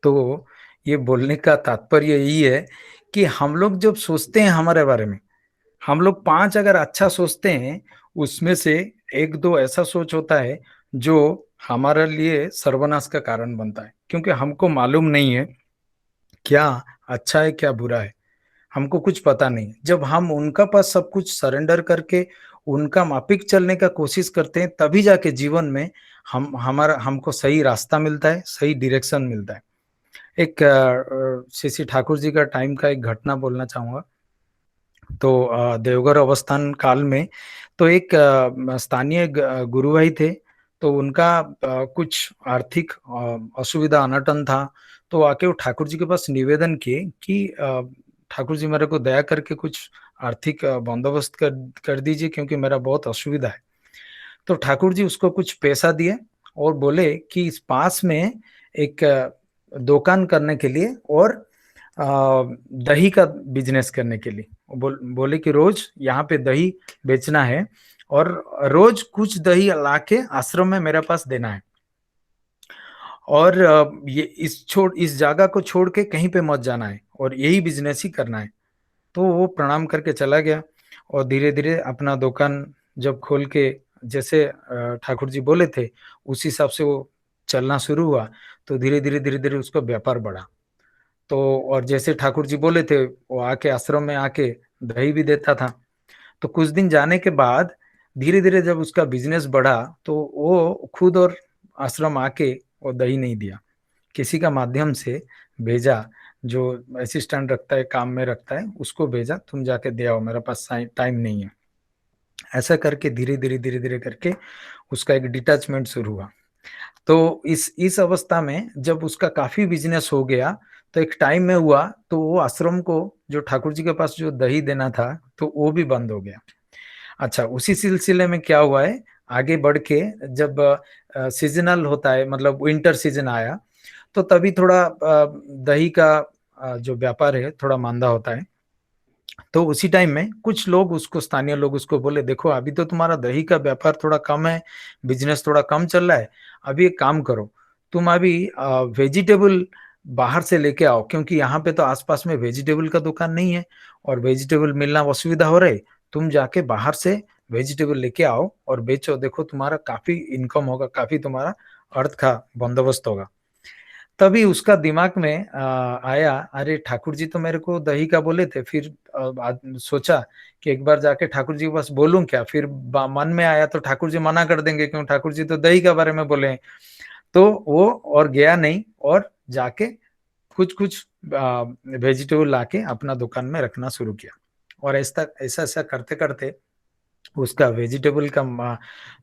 L: तो ये बोलने का तात्पर्य यही है कि हम लोग जब सोचते हैं हमारे बारे में, हम लोग 5 अगर अच्छा सोचते हैं, उसमें से 1-2 ऐसा सोच होता है जो हमारे लिए सर्वनाश का कारण बनता है, क्योंकि हमको मालूम नहीं है क्या अच्छा है क्या बुरा है, हमको कुछ पता नहीं। जब हम उनका पास सब कुछ सरेंडर करके उनका माफिक चलने का कोशिश करते हैं, तभी जाके जीवन में हमको सही रास्ता मिलता है, सही डायरेक्शन मिलता है। एक श्री श्री ठाकुर जी का टाइम का एक घटना बोलना चाहूंगा। तो देवघर अवस्थान काल में तो एक स्थानीय गुरु भाई थे, तो उनका कुछ आर्थिक असुविधा अनटन था। तो आके वो ठाकुर जी के पास निवेदन किए कि ठाकुर जी मेरे को दया करके कुछ आर्थिक बंदोबस्त कर दीजिए, क्योंकि मेरा बहुत असुविधा है। तो ठाकुर जी उसको कुछ पैसा दिए और बोले कि इस पास में एक दुकान करने के लिए और दही का बिजनेस करने के लिए बोले कि रोज यहाँ पे दही बेचना है और रोज कुछ दही लाके आश्रम में मेरे पास देना है, और ये इस जगह को छोड़ के कहीं पे मत जाना है और यही बिजनेस ही करना है। तो वो प्रणाम करके चला गया और धीरे धीरे अपना दुकान जब खोल के जैसे ठाकुर जी बोले थे उस हिसाब से वो चलना शुरू हुआ। तो धीरे धीरे उसका व्यापार बढ़ा। तो और जैसे ठाकुर जी बोले थे वो आके आश्रम में आके दही भी देता था। तो कुछ दिन जाने के बाद धीरे धीरे जब उसका बिजनेस बढ़ा तो वो खुद और आश्रम आके वो दही नहीं दिया, किसी का माध्यम से भेजा, जो असिस्टेंट रखता है काम में रखता है उसको भेजा, तुम जाके दे आओ, मेरे पास टाइम नहीं है। ऐसा करके धीरे धीरे करके उसका एक डिटैचमेंट शुरू हुआ। तो इस अवस्था में जब उसका काफी बिजनेस हो गया तो एक टाइम में हुआ तो वो आश्रम को जो ठाकुर जी के पास जो दही देना था तो वो भी बंद हो गया। अच्छा, उसी सिलसिले में क्या हुआ है, आगे बढ़ के जब सीजनल होता है, मतलब विंटर सीजन आया, तो तभी थोड़ा दही का जो व्यापार है थोड़ा मांदा होता है। तो उसी टाइम में कुछ लोग उसको, स्थानीय लोग उसको बोले, देखो अभी तो तुम्हारा दही का व्यापार थोड़ा कम है, बिजनेस थोड़ा कम चल रहा है, अभी एक काम करो, तुम अभी वेजिटेबल बाहर से लेके आओ, क्योंकि यहाँ पे तो आसपास में वेजिटेबल का दुकान नहीं है और वेजिटेबल मिलना असुविधा हो रही, तुम जाके बाहर से वेजिटेबल लेके आओ और बेचो, देखो तुम्हारा काफी इनकम होगा, काफी तुम्हारा अर्थ का बंदोबस्त होगा। तभी उसका दिमाग में आया, अरे ठाकुर जी तो मेरे को दही का बोले थे। फिर सोचा कि एक बार जाके ठाकुर जी के पास बोलूं क्या। फिर मन में आया तो ठाकुर जी मना कर देंगे, क्यों, ठाकुर जी तो दही के बारे में बोले हैं। तो वो और गया नहीं और जाके कुछ वेजिटेबल लाके अपना दुकान में रखना शुरू किया। और ऐसा करते करते उसका वेजिटेबल का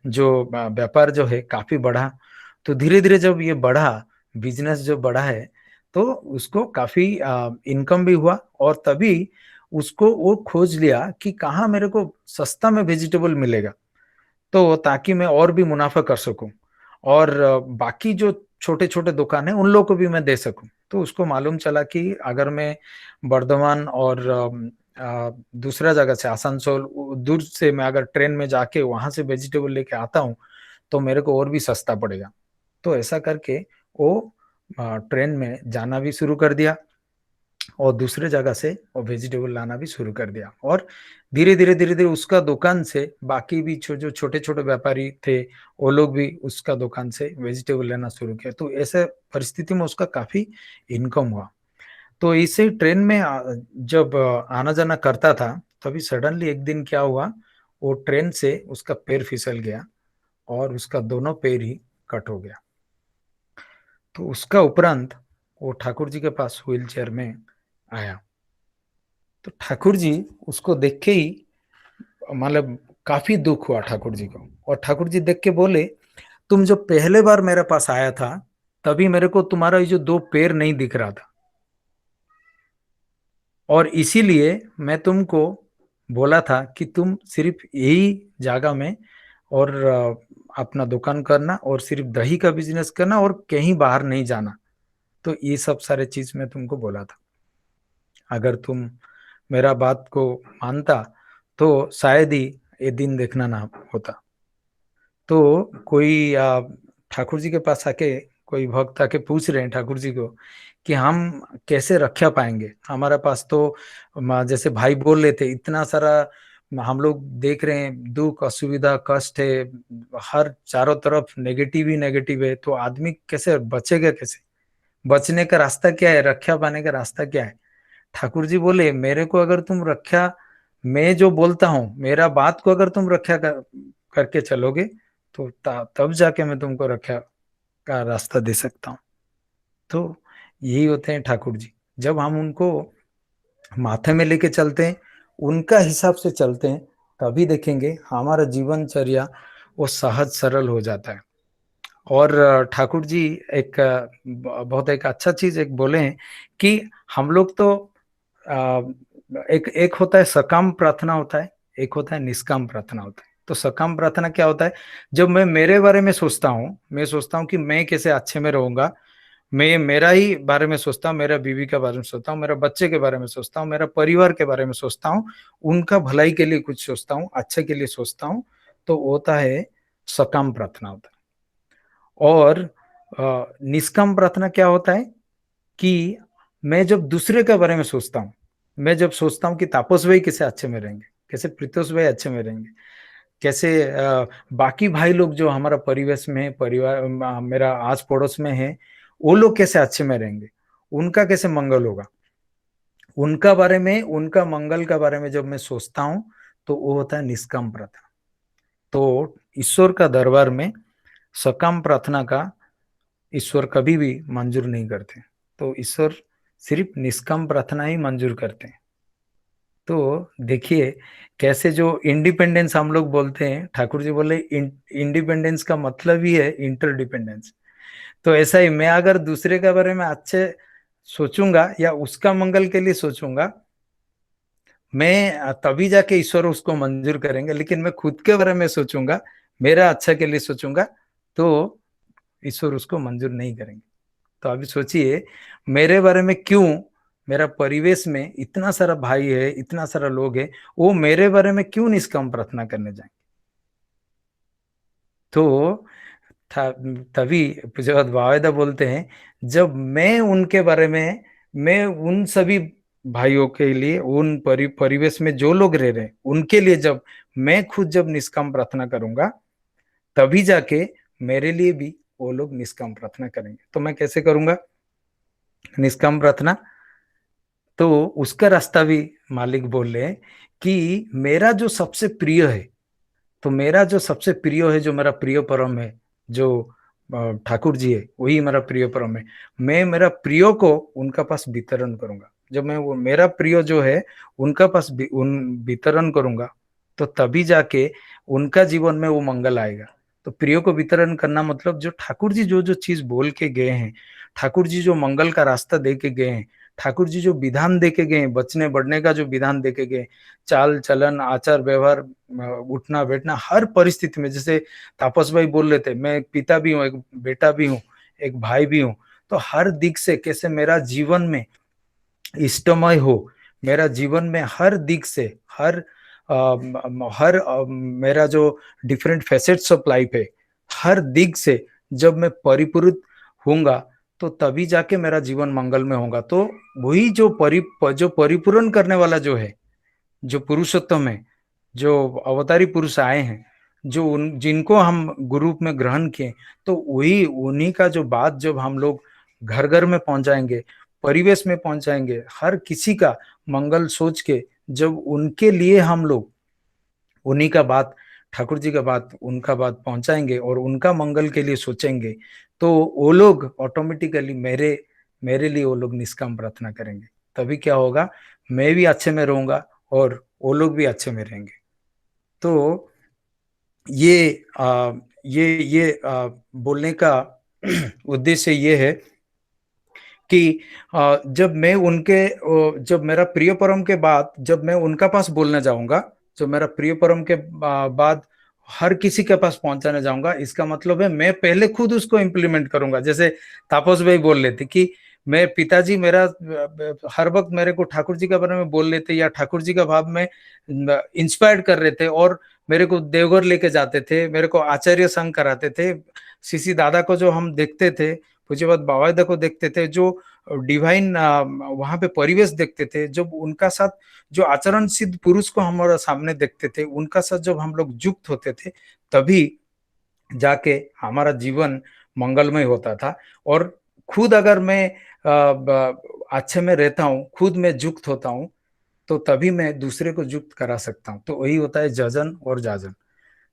L: जो व्यापार जो है काफी बढ़ा। तो धीरे धीरे जब ये बढ़ा, बिजनेस जो बढ़ा है, तो उसको काफी इनकम भी हुआ। और तभी उसको वो खोज लिया कि कहाँ मेरे को सस्ता में वेजिटेबल मिलेगा, तो ताकि मैं और भी मुनाफा कर सकूं और बाकी जो छोटे छोटे दुकान है उन लोगों को भी मैं दे सकूं। तो उसको मालूम चला कि अगर मैं बर्धमान और दूसरा जगह से, आसनसोल दूर से मैं अगर ट्रेन में जाके वहां से वेजिटेबल लेके आता हूँ तो मेरे को और भी सस्ता पड़ेगा। तो ऐसा करके वो ट्रेन में जाना भी शुरू कर दिया। और दूसरे जगह से वो वेजिटेबल लाना भी शुरू कर दिया। और धीरे धीरे उसका दुकान से बाकी भी जो छोटे छोटे व्यापारी थे वो लोग भी उसका दुकान से वेजिटेबल लेना शुरू किया। तो ऐसे परिस्थिति में उसका काफी इनकम हुआ। तो इसे ट्रेन में जब आना जाना करता था तभी सडनली एक दिन क्या हुआ, वो ट्रेन से उसका पैर फिसल गया और उसका दोनों पैर ही कट हो गया। तो उसका उपरांत वो ठाकुर जी के पास व्हील चेयर में आया। तो ठाकुर जी उसको देख के ही मतलब काफी दुख हुआ ठाकुर जी को। और ठाकुर जी देख के बोले, तुम जो पहले बार मेरे पास आया था तभी मेरे को तुम्हारा ये जो दो पैर नहीं दिख रहा था, और इसीलिए मैं तुमको बोला था कि तुम सिर्फ यही जगह में और अपना दुकान करना और सिर्फ दही का बिजनेस करना और कहीं बाहर नहीं जाना। तो ये सब सारे चीज मैं तुमको बोला था। अगर तुम मेरा बात को मानता तो शायद ही ये दिन देखना ना होता। तो कोई ठाकुर जी के पास आके कोई भक्त आके पूछ रहे हैं ठाकुर जी को कि हम कैसे रक्षा पाएंगे, हमारा पास तो जैसे भाई बोल रहे थे इतना सारा हम लोग देख रहे हैं, दुख असुविधा कष्ट है, हर चारों तरफ नेगेटिव ही नेगेटिव है, तो आदमी कैसे बचेगा, कैसे बचने का रास्ता क्या है, रक्षा पाने का रास्ता क्या है। ठाकुर जी बोले, मेरे को अगर तुम रक्षा, मैं जो बोलता हूँ मेरा बात को अगर तुम रक्षा करके चलोगे तो तब जाके मैं तुमको रक्षा का रास्ता दे सकता हूँ। तो यही होते हैं ठाकुर जी। जब हम उनको माथे में लेके चलते हैं, उनका हिसाब से चलते हैं, तभी देखेंगे हमारा जीवनचर्या वो सहज सरल हो जाता है। और ठाकुर जी एक बहुत एक अच्छा चीज एक बोले हैं कि हम लोग तो एक होता है सकाम प्रार्थना होता है, एक होता है निष्काम प्रार्थना होता है। तो सकाम प्रार्थना क्या होता है, जब मैं मेरे बारे में सोचता हूँ, मैं सोचता हूँ कि मैं कैसे अच्छे में रहूंगा, मैं मेरा ही बारे में सोचता हूँ, मेरा बीवी के बारे में सोचता हूँ, मेरा बच्चे के बारे में सोचता हूँ, मेरा परिवार के बारे में सोचता हूँ, उनका भलाई के लिए कुछ सोचता हूँ, अच्छे के लिए सोचता हूँ, तो होता है सकाम प्रार्थना होता है। और निष्काम प्रार्थना क्या होता है कि मैं जब दूसरे के बारे में सोचता हूँ, मैं जब सोचता हूँ कि तापस भाई कैसे अच्छे में रहेंगे, कैसे प्रीतोष भाई अच्छे में रहेंगे, कैसे बाकी भाई लोग जो हमारा परिवेश में है, परिवार मेरा आस पड़ोस में है, वो लोग कैसे अच्छे में रहेंगे, उनका कैसे मंगल होगा, उनका बारे में, उनका मंगल का बारे में जब मैं सोचता हूँ तो वो होता है निष्काम प्रार्थना। तो ईश्वर का दरबार में सकाम प्रार्थना का ईश्वर कभी भी मंजूर नहीं करते, तो ईश्वर सिर्फ निष्काम प्रार्थना ही मंजूर करते हैं। तो देखिए कैसे जो इंडिपेंडेंस हम लोग बोलते हैं, ठाकुर जी बोले इंडिपेंडेंस का मतलब ही है इंटरडिपेंडेंस। तो ऐसा ही मैं अगर दूसरे के बारे में अच्छे सोचूंगा या उसका मंगल के लिए सोचूंगा, मैं तभी जाके ईश्वर उसको मंजूर करेंगे। लेकिन मैं खुद के बारे में सोचूंगा, मेरा अच्छा के लिए सोचूंगा, तो ईश्वर उसको मंजूर नहीं करेंगे। तो अभी सोचिए मेरे बारे में क्यों, मेरा परिवेश में इतना सारा भाई है, इतना सारा लोग है, वो मेरे बारे में क्यों निष्काम प्रार्थना करने जाएंगे। तो तभी पूज्यपाद बावेदा बोलते हैं, जब मैं उनके बारे में, मैं उन सभी भाइयों के लिए, उन परिवेश में जो लोग रह रहे हैं उनके लिए जब मैं खुद जब निष्काम प्रार्थना करूंगा, तभी जाके मेरे लिए भी वो लोग निष्काम प्रार्थना करेंगे। तो मैं कैसे करूंगा निष्काम प्रार्थना, तो उसका रास्ता भी मालिक बोल रहे हैं कि मेरा जो सबसे प्रिय है, तो मेरा जो सबसे प्रिय है, जो मेरा प्रिय परम है, जो ठाकुर जी है, वही मेरा प्रिय परम है। मैं मेरा प्रिय को उनका पास वितरण करूंगा। जब मैं वो मेरा प्रिय जो है उनका पास उन वितरण करूंगा, तो तभी जाके उनका जीवन में वो मंगल आएगा। तो प्रिय को वितरण करना मतलब जो ठाकुर जी जो जो चीज बोल के गए हैं, ठाकुर जी जो मंगल का रास्ता दे के गए हैं, ठाकुर जी जो विधान दे के गए, बचने बढ़ने का जो विधान दे के गए, चाल चलन आचार व्यवहार, उठना बैठना, हर परिस्थिति में, जैसे तापस भाई बोल रहे थे, मैं एक पिता भी हूँ, एक बेटा भी हूँ, एक भाई भी हूँ, तो हर दिक से कैसे मेरा जीवन में इष्टमय हो, मेरा जीवन में हर दिक से, हर मेरा जो डिफरेंट फैसेट्स ऑफ लाइफ है, हर दिक से जब मैं परिपूरित होऊंगा, तो तभी जाके मेरा जीवन मंगल में होगा। तो वही जो परिपूर्ण करने वाला जो है, जो पुरुषोत्तम है, जो अवतारी पुरुष आए हैं, जो जिनको हम गुरु रूप में ग्रहण किए, तो वही उन्हीं का जो बात जब हम लोग घर घर में पहुंचाएंगे, परिवेश में पहुंचाएंगे, हर किसी का मंगल सोच के जब उनके लिए हम लोग उन्हीं का बात, ठाकुर जी का बात, उनका बात पहुंचाएंगे और उनका मंगल के लिए सोचेंगे, तो वो लोग ऑटोमेटिकली मेरे लिए वो लोग निष्काम प्रार्थना करेंगे। तभी क्या होगा, मैं भी अच्छे में रहूंगा और वो लोग भी अच्छे में रहेंगे। तो ये बोलने का उद्देश्य ये है कि जब मेरा प्रिय परम के बाद जब मैं उनका पास बोलने जाऊंगा, जो मेरा प्रिय परम के बाद हर किसी के पास पहुंचाने जाऊंगा, इसका मतलब है मैं पहले खुद उसको इम्प्लीमेंट करूंगा। जैसे तापस भाई बोल लेते कि मैं पिताजी मेरा हर वक्त मेरे को ठाकुर जी के बारे में बोल लेते या ठाकुर जी का भाव में इंस्पायर्ड कर रहे थे और मेरे को देवघर लेके जाते थे, मेरे को आचार्य संग कराते थे। सीसी दादा को जो हम देखते थे, पूज्यपाद बाबादा को देखते थे, जो डिवाइन वहां पे परिवेश देखते थे, जब उनका साथ जो आचरण सिद्ध पुरुष को हमारे सामने देखते थे, उनका साथ जब हम लोग युक्त होते थे, तभी जाके हमारा जीवन मंगलमय होता था। और खुद अगर मैं अच्छे में रहता हूँ, खुद में युक्त होता हूँ, तो तभी मैं दूसरे को युक्त करा सकता हूँ। तो वही होता है जजन और जाजन।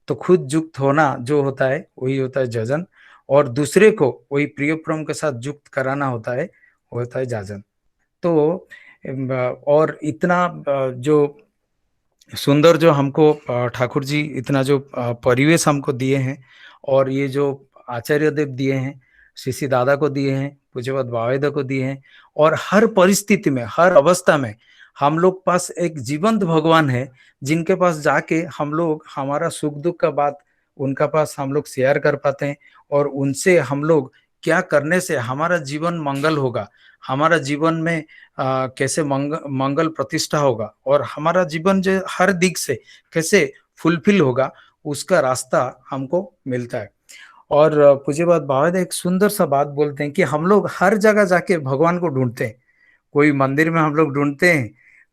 L: तो खुद युक्त होना जो होता है वही होता है जजन, और दूसरे को वही प्रिय परम के साथ युक्त कराना होता है, वो होता है जाजन। तो और इतना जो सुंदर जो हमको ठाकुर जी इतना जो परिवेश हमको दिए हैं, और ये जो आचार्य देव दिए हैं, श्री दादा को दिए हैं, पूज्यपाद बाबादा को दिए हैं, और हर परिस्थिति में, हर अवस्था में हम लोग पास एक जीवंत भगवान है, जिनके पास जाके हम लोग हमारा सुख दुख का बात उनका पास हम लोग शेयर कर पाते हैं, और उनसे हम लोग क्या करने से हमारा जीवन मंगल होगा, हमारा जीवन में कैसे मंगल प्रतिष्ठा होगा, और हमारा जीवन जो हर दिग से कैसे फुलफिल होगा, उसका रास्ता हमको मिलता है। और पूज्यपाद बाबा एक सुंदर सा बात बोलते हैं कि हम लोग हर जगह जाके भगवान को ढूंढते हैं। कोई मंदिर में हम लोग ढूंढते हैं,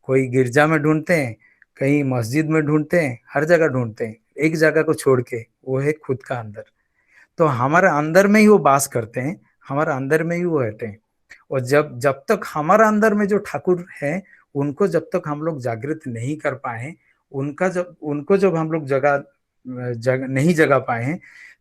L: कोई गिरजा में ढूंढते हैं, कहीं मस्जिद में ढूंढते हैं, हर जगह ढूंढते हैं, एक जगह को छोड़ के, वो है खुद का अंदर। तो हमारा अंदर में ही वो बास करते हैं, हमारा अंदर में ही वो रहते हैं। और जब तक हमारा अंदर में जो ठाकुर है, उनको जब तक हम लोग जागृत नहीं कर पाए, उनको जब हम लोग नहीं जगा पाए हैं,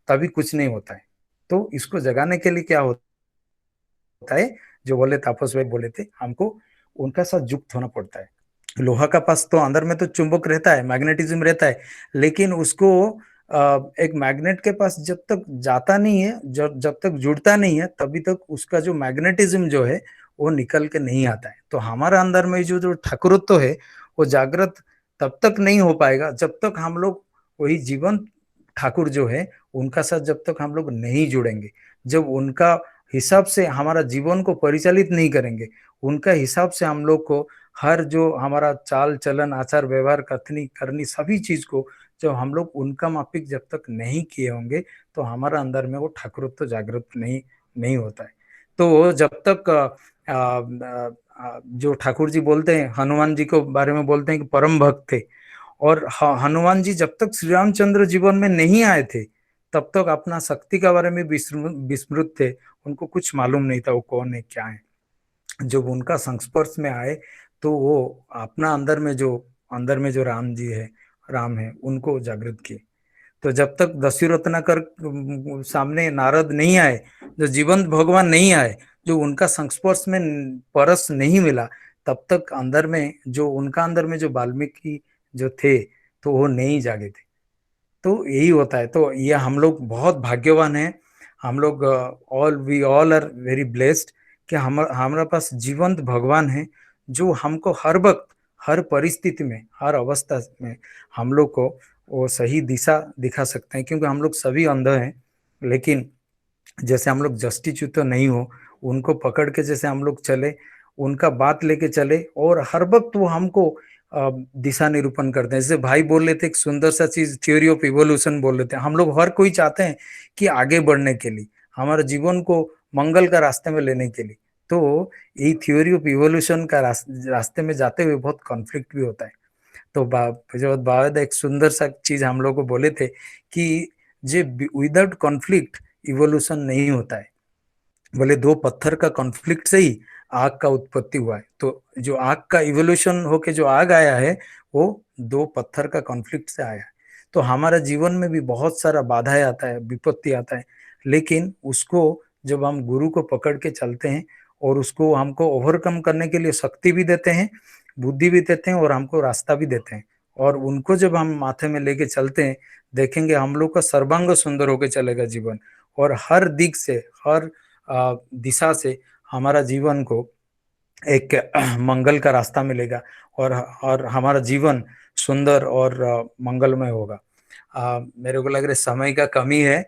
L: तभी कुछ नहीं होता है। तो इसको जगाने के लिए क्या होता है, जो बोले तापस भाई बोले थे, हमको उनका साथ युक्त होना पड़ता है। लोहा का पास तो अंदर में तो चुंबक रहता है, मैग्नेटिज्म रहता है, लेकिन उसको एक मैग्नेट के पास जब तक जाता नहीं है, जब तक जुड़ता नहीं है, तभी तक उसका जो मैग्नेटिज्म जो है वो निकल के नहीं आता है। तो हमारा अंदर में जो ठाकुरत्व है, वो जागृत तब तक नहीं हो पाएगा जब तक हम लोग वही जीवन ठाकुर जो है उनका साथ जब तक हम लोग नहीं जुड़ेंगे, जब उनका हिसाब से हमारा जीवन को परिचालित नहीं करेंगे, उनका हिसाब से हम लोग को हर जो हमारा चाल चलन आचार व्यवहार कथनी करनी सभी चीज को जब हम लोग उनका माफिक जब तक नहीं किए होंगे, तो हमारा अंदर में वो ठाकुरत्व जागृत नहीं होता है। तो जब तक जो ठाकुर जी बोलते हैं, हनुमान जी को बारे में बोलते हैं कि परम भक्त थे, और हनुमान जी जब तक श्री रामचंद्र जीवन में नहीं आए थे, तब तक अपना शक्ति के बारे में विस्मृत थे, उनको कुछ मालूम नहीं था वो कौन है क्या है। जब उनका संस्पर्श में आए, तो वो अपना अंदर में जो राम है उनको जागृत किए। तो जब तक दस्युरत्नाकर सामने नारद नहीं आए, जो जीवंत भगवान नहीं आए, जो उनका संस्पर्श में परस नहीं मिला, तब तक उनका अंदर में जो वाल्मीकि जो थे, तो वो नहीं जागे थे। तो यही होता है। तो ये हम लोग बहुत भाग्यवान हैं, हम लोग we all are very blessed कि हमारे पास जीवंत भगवान है, जो हमको हर वक्त, हर परिस्थिति में, हर अवस्था में हम लोग को वो सही दिशा दिखा सकते हैं। क्योंकि हम लोग सभी अंधे हैं, लेकिन जैसे हम लोग जस्टिच्युत नहीं हो, उनको पकड़ के जैसे हम लोग चले, उनका बात लेके चले, और हर वक्त वो हमको दिशा निरूपण करते हैं। जैसे भाई बोल रहे थे एक सुंदर सा चीज, थ्योरी ऑफ इवोल्यूशन बोल रहे थे। हम लोग हर कोई चाहते हैं कि आगे बढ़ने के लिए, हमारे जीवन को मंगल का रास्ते में लेने के लिए। तो ये थ्योरी ऑफ इवोल्यूशन का रास्ते में जाते हुए बहुत कॉन्फ्लिक्ट भी होता है। तो बाबा एक सुंदर सा चीज हम लोग को बोले थे कि जे विदाउट कॉन्फ्लिक्ट इवोल्यूशन नहीं होता है। बोले दो पत्थर का कॉन्फ्लिक्ट से ही आग का उत्पत्ति हुआ है। तो जो आग का इवोल्यूशन होके जो आग आया है वो दो पत्थर का कॉन्फ्लिक्ट से आया है। तो हमारा जीवन में भी बहुत सारा बाधाएं आता है, विपत्ति आता है, लेकिन उसको जब हम गुरु को पकड़ के चलते हैं और उसको हमको ओवरकम करने के लिए शक्ति भी देते हैं, बुद्धि भी देते हैं और हमको रास्ता भी देते हैं, और उनको जब हम माथे में लेके चलते हैं, देखेंगे हम लोग का सर्वांग सुंदर होके चलेगा जीवन, और हर दिग से, हर दिशा से हमारा जीवन को एक मंगल का रास्ता मिलेगा और हमारा जीवन सुंदर और मंगलमय होगा। मेरे को लग रहा है समय का कमी है,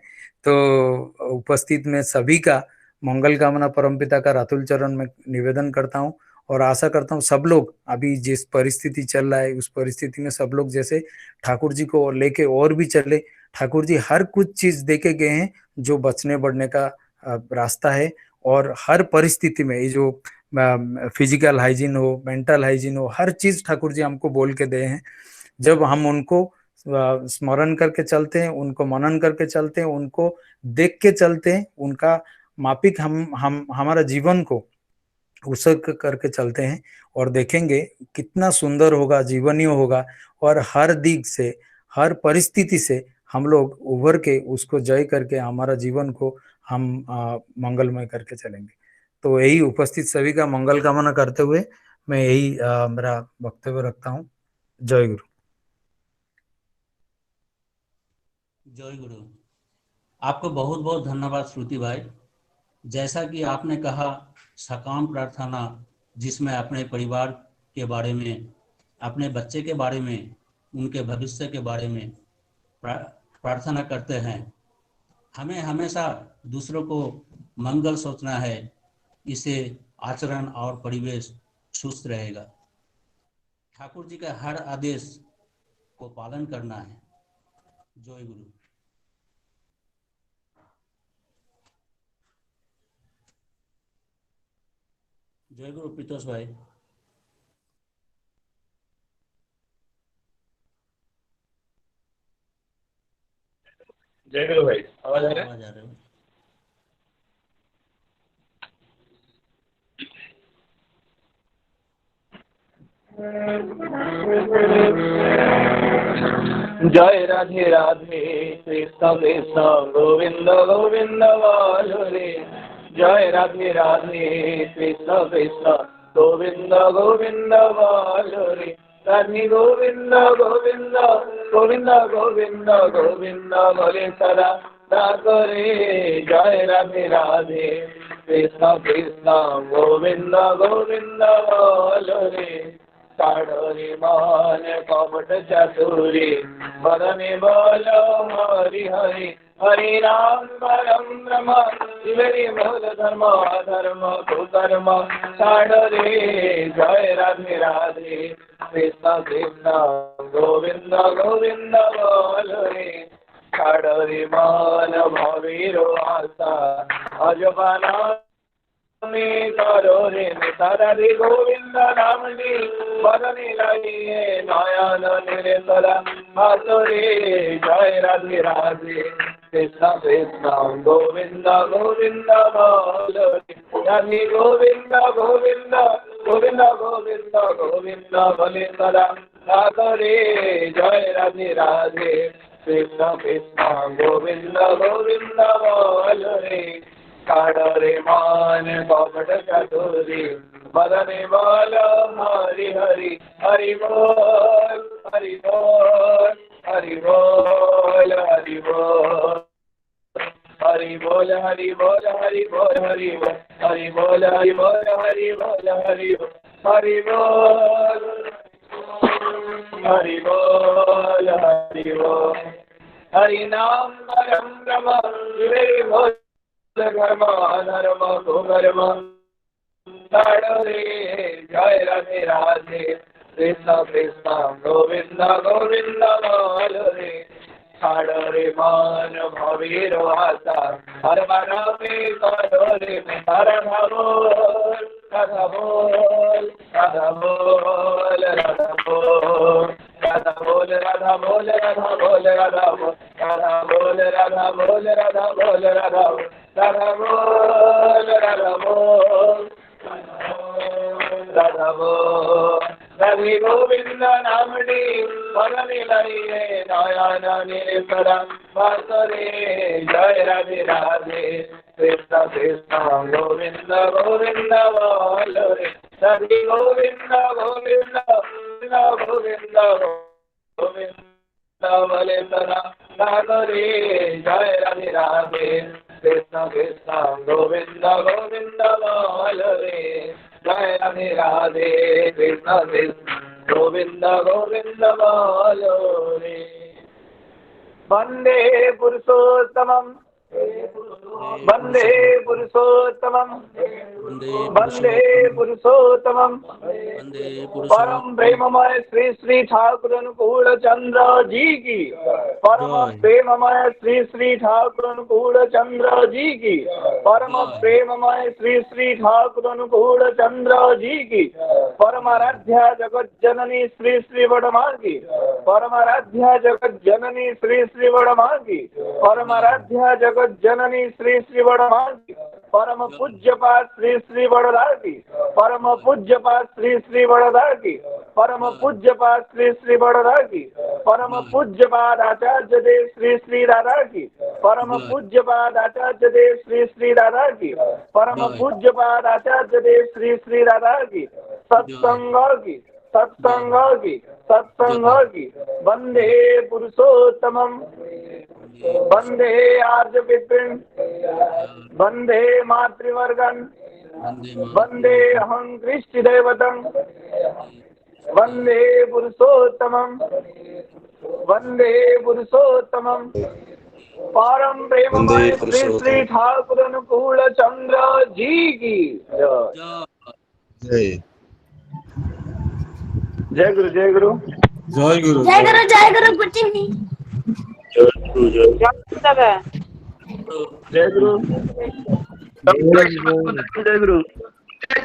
L: तो उपस्थित में सभी का मंगल कामना परमपिता का रातुल चरण में निवेदन करता हूँ, और आशा करता हूँ सब लोग अभी जिस परिस्थिति चल रहा है उस परिस्थिति में सब लोग जैसे ठाकुर जी को लेके और भी चले। ठाकुर जी हर कुछ चीज देके गए हैं जो बचने बढ़ने का रास्ता है, और हर परिस्थिति में ये जो फिजिकल हाइजीन हो, मेंटल हाइजीन हो, हर चीज ठाकुर जी हमको बोल के दे हैं। जब हम उनको स्मरण करके चलते हैं, उनको मनन करके चलते हैं, उनको देख के चलते हैं, उनका मापिक हम हमारा जीवन को उसक करके चलते हैं, और देखेंगे कितना सुंदर होगा, जीवनीय होगा, और हर दिग से, हर परिस्थिति से हम लोग उभर के उसको जय करके हमारा जीवन को हम मंगलमय करके चलेंगे। तो यही उपस्थित सभी का मंगल कामना करते हुए मैं यही मेरा वक्तव्य रखता हूँ। जय गुरु।
C: जय गुरु। आपको बहुत बहुत धन्यवाद श्रुति भाई। जैसा कि आपने कहा, सकाम प्रार्थना जिसमें अपने परिवार के बारे में, अपने बच्चे के बारे में, उनके भविष्य के बारे में प्रार्थना करते हैं। हमें हमेशा दूसरों को मंगल सोचना है, इससे आचरण और परिवेश सुस्त रहेगा। ठाकुर जी का हर आदेश को पालन करना है। जय गुरु। जय गुरु पीतोष भाई।
E: जय गुरु भाई, आवाज आ रहा है?
C: आवाज आ रहा है।
B: जय राधे राधे कृष्ण कृष्ण गोविंद गोविंद बोलो रे। जय राधे राधे कृष्ण कृष्ण गोविंद गोविंद बोलो रे। राधे गोविंद गोविंद गोविंद गोविंद गोविंद बोले सदा करे। जय राधे राधे कृष्ण कृष्ण गोविंद गोविंद बोलो रे। ताड़ोरी मान कपट चतुरी बदने बोलो हरि हरि हरि राम परम ब्रह्म शिवरी मूल धर्म धर्म कुकर्म ताड़ोरे। जय राधे राधे कृष्ण कृष्ण गोविंद गोविंद बोलो रे। ताड़ोरी मान भवीरो आशा अजबाना करो रे तारा रे गोविंद नाम ली बदने लाइए नयन निरंतरा हाथो रे। जय राधे राधे कृष्ण कृष्ण गोविंद गोविंद बोलो रे। राधे गोविंद गोविंद गोविंद गोविंद गोविंद बोले सदा हाथो रे। जय राधे राधे कृष्ण कृष्ण गोविंद गोविंद बोलो रे। काड़रे मान कपट चतुरी बदने बोलो हरि हरि हरि बोल हरि बोल हरि बोल हरि बोल हरि बोल हरि बोल हरि बोल हरि बोल हरि बोल हरि बोल हरि बोल हरि हरि बोल हरि बोल हरि बोल हरि नाम परम ब्रह्म शिवरी बोल धर्म धर्म कुकर्म ताड़ोरे। जय राधे राधे कृष्ण कृष्ण गोविंद गोविंद बोलो रे। छाड़रे मान भवीर वासा हर मन में करोरे में राधा बोल राधा बोल राधा बोल राधा बोल राधा बोल राधा बोल राधा बोल राधा बोल राधा बोल राधा बोल राधा बोल राधा बोल राधा बोल राधा बोल राधा बोल रवि गोविंद नामनी परनिलये नयन निरतरा वासरे जय राधे राधे कृष्ण कृष्ण गोविंद गोविंद बोलो रे रवि गोविंद गोविंद गोविंद गोविंद बोले तरा नागरे जय राधे राधे कृष्ण कृष्ण गोविंद गोविंद बोलो रे जय राधे राधे कृष्ण कृष्ण गोविंद गोविंद बोलो रे वंदे पुरुषोत्तमं वंदे पुरुषोत्तमं वंदे पुरुषोत्तमं परम प्रेममय श्री श्री ठाकुर अनुकूल चंद्र जी की परम प्रेममय श्री श्री ठाकुर अनुकूल चंद्र जी की परम प्रेममय श्री श्री ठाकुर अनुकूल चंद्र जी की परमाराध्या जगत जननी श्री श्री वडमा की परमाराध्या जगत जननी श्री श्री वडमा की परमाराध्या जगत जननी श्री श्री वडमा की परम पूज्यपाद श्री श्री वडदा की परम पूज्यपाद श्री श्री वडदा की परम पूज्यपाद श्री श्री वडदा की परम पूज्यपाद आचार्य देव श्री श्री राधा की परम पूज्यपाद आचार्य देव श्री श्री राधा की परम पूज्यपाद आचार्य देव श्री श्री राधा की सत्संग की सत्संग की सत्संग की वंदे पुरुषोत्तमं वंदे आर्य पितृन् वंदे मातृवर्गन् वंदे अहं कृष्ण दैवतं वंदे पुरुषोत्तमं वंदे पुरुषोत्तमं परम प्रेममय श्री श्री ठाकुर अनुकूल चंद्र जी की
M: जय
B: जय गुरु जय गुरु
M: जय गुरु
N: जय गुरु जय गुरु गुच्ची
M: जय गुरु
B: जय गुरु जय गुरु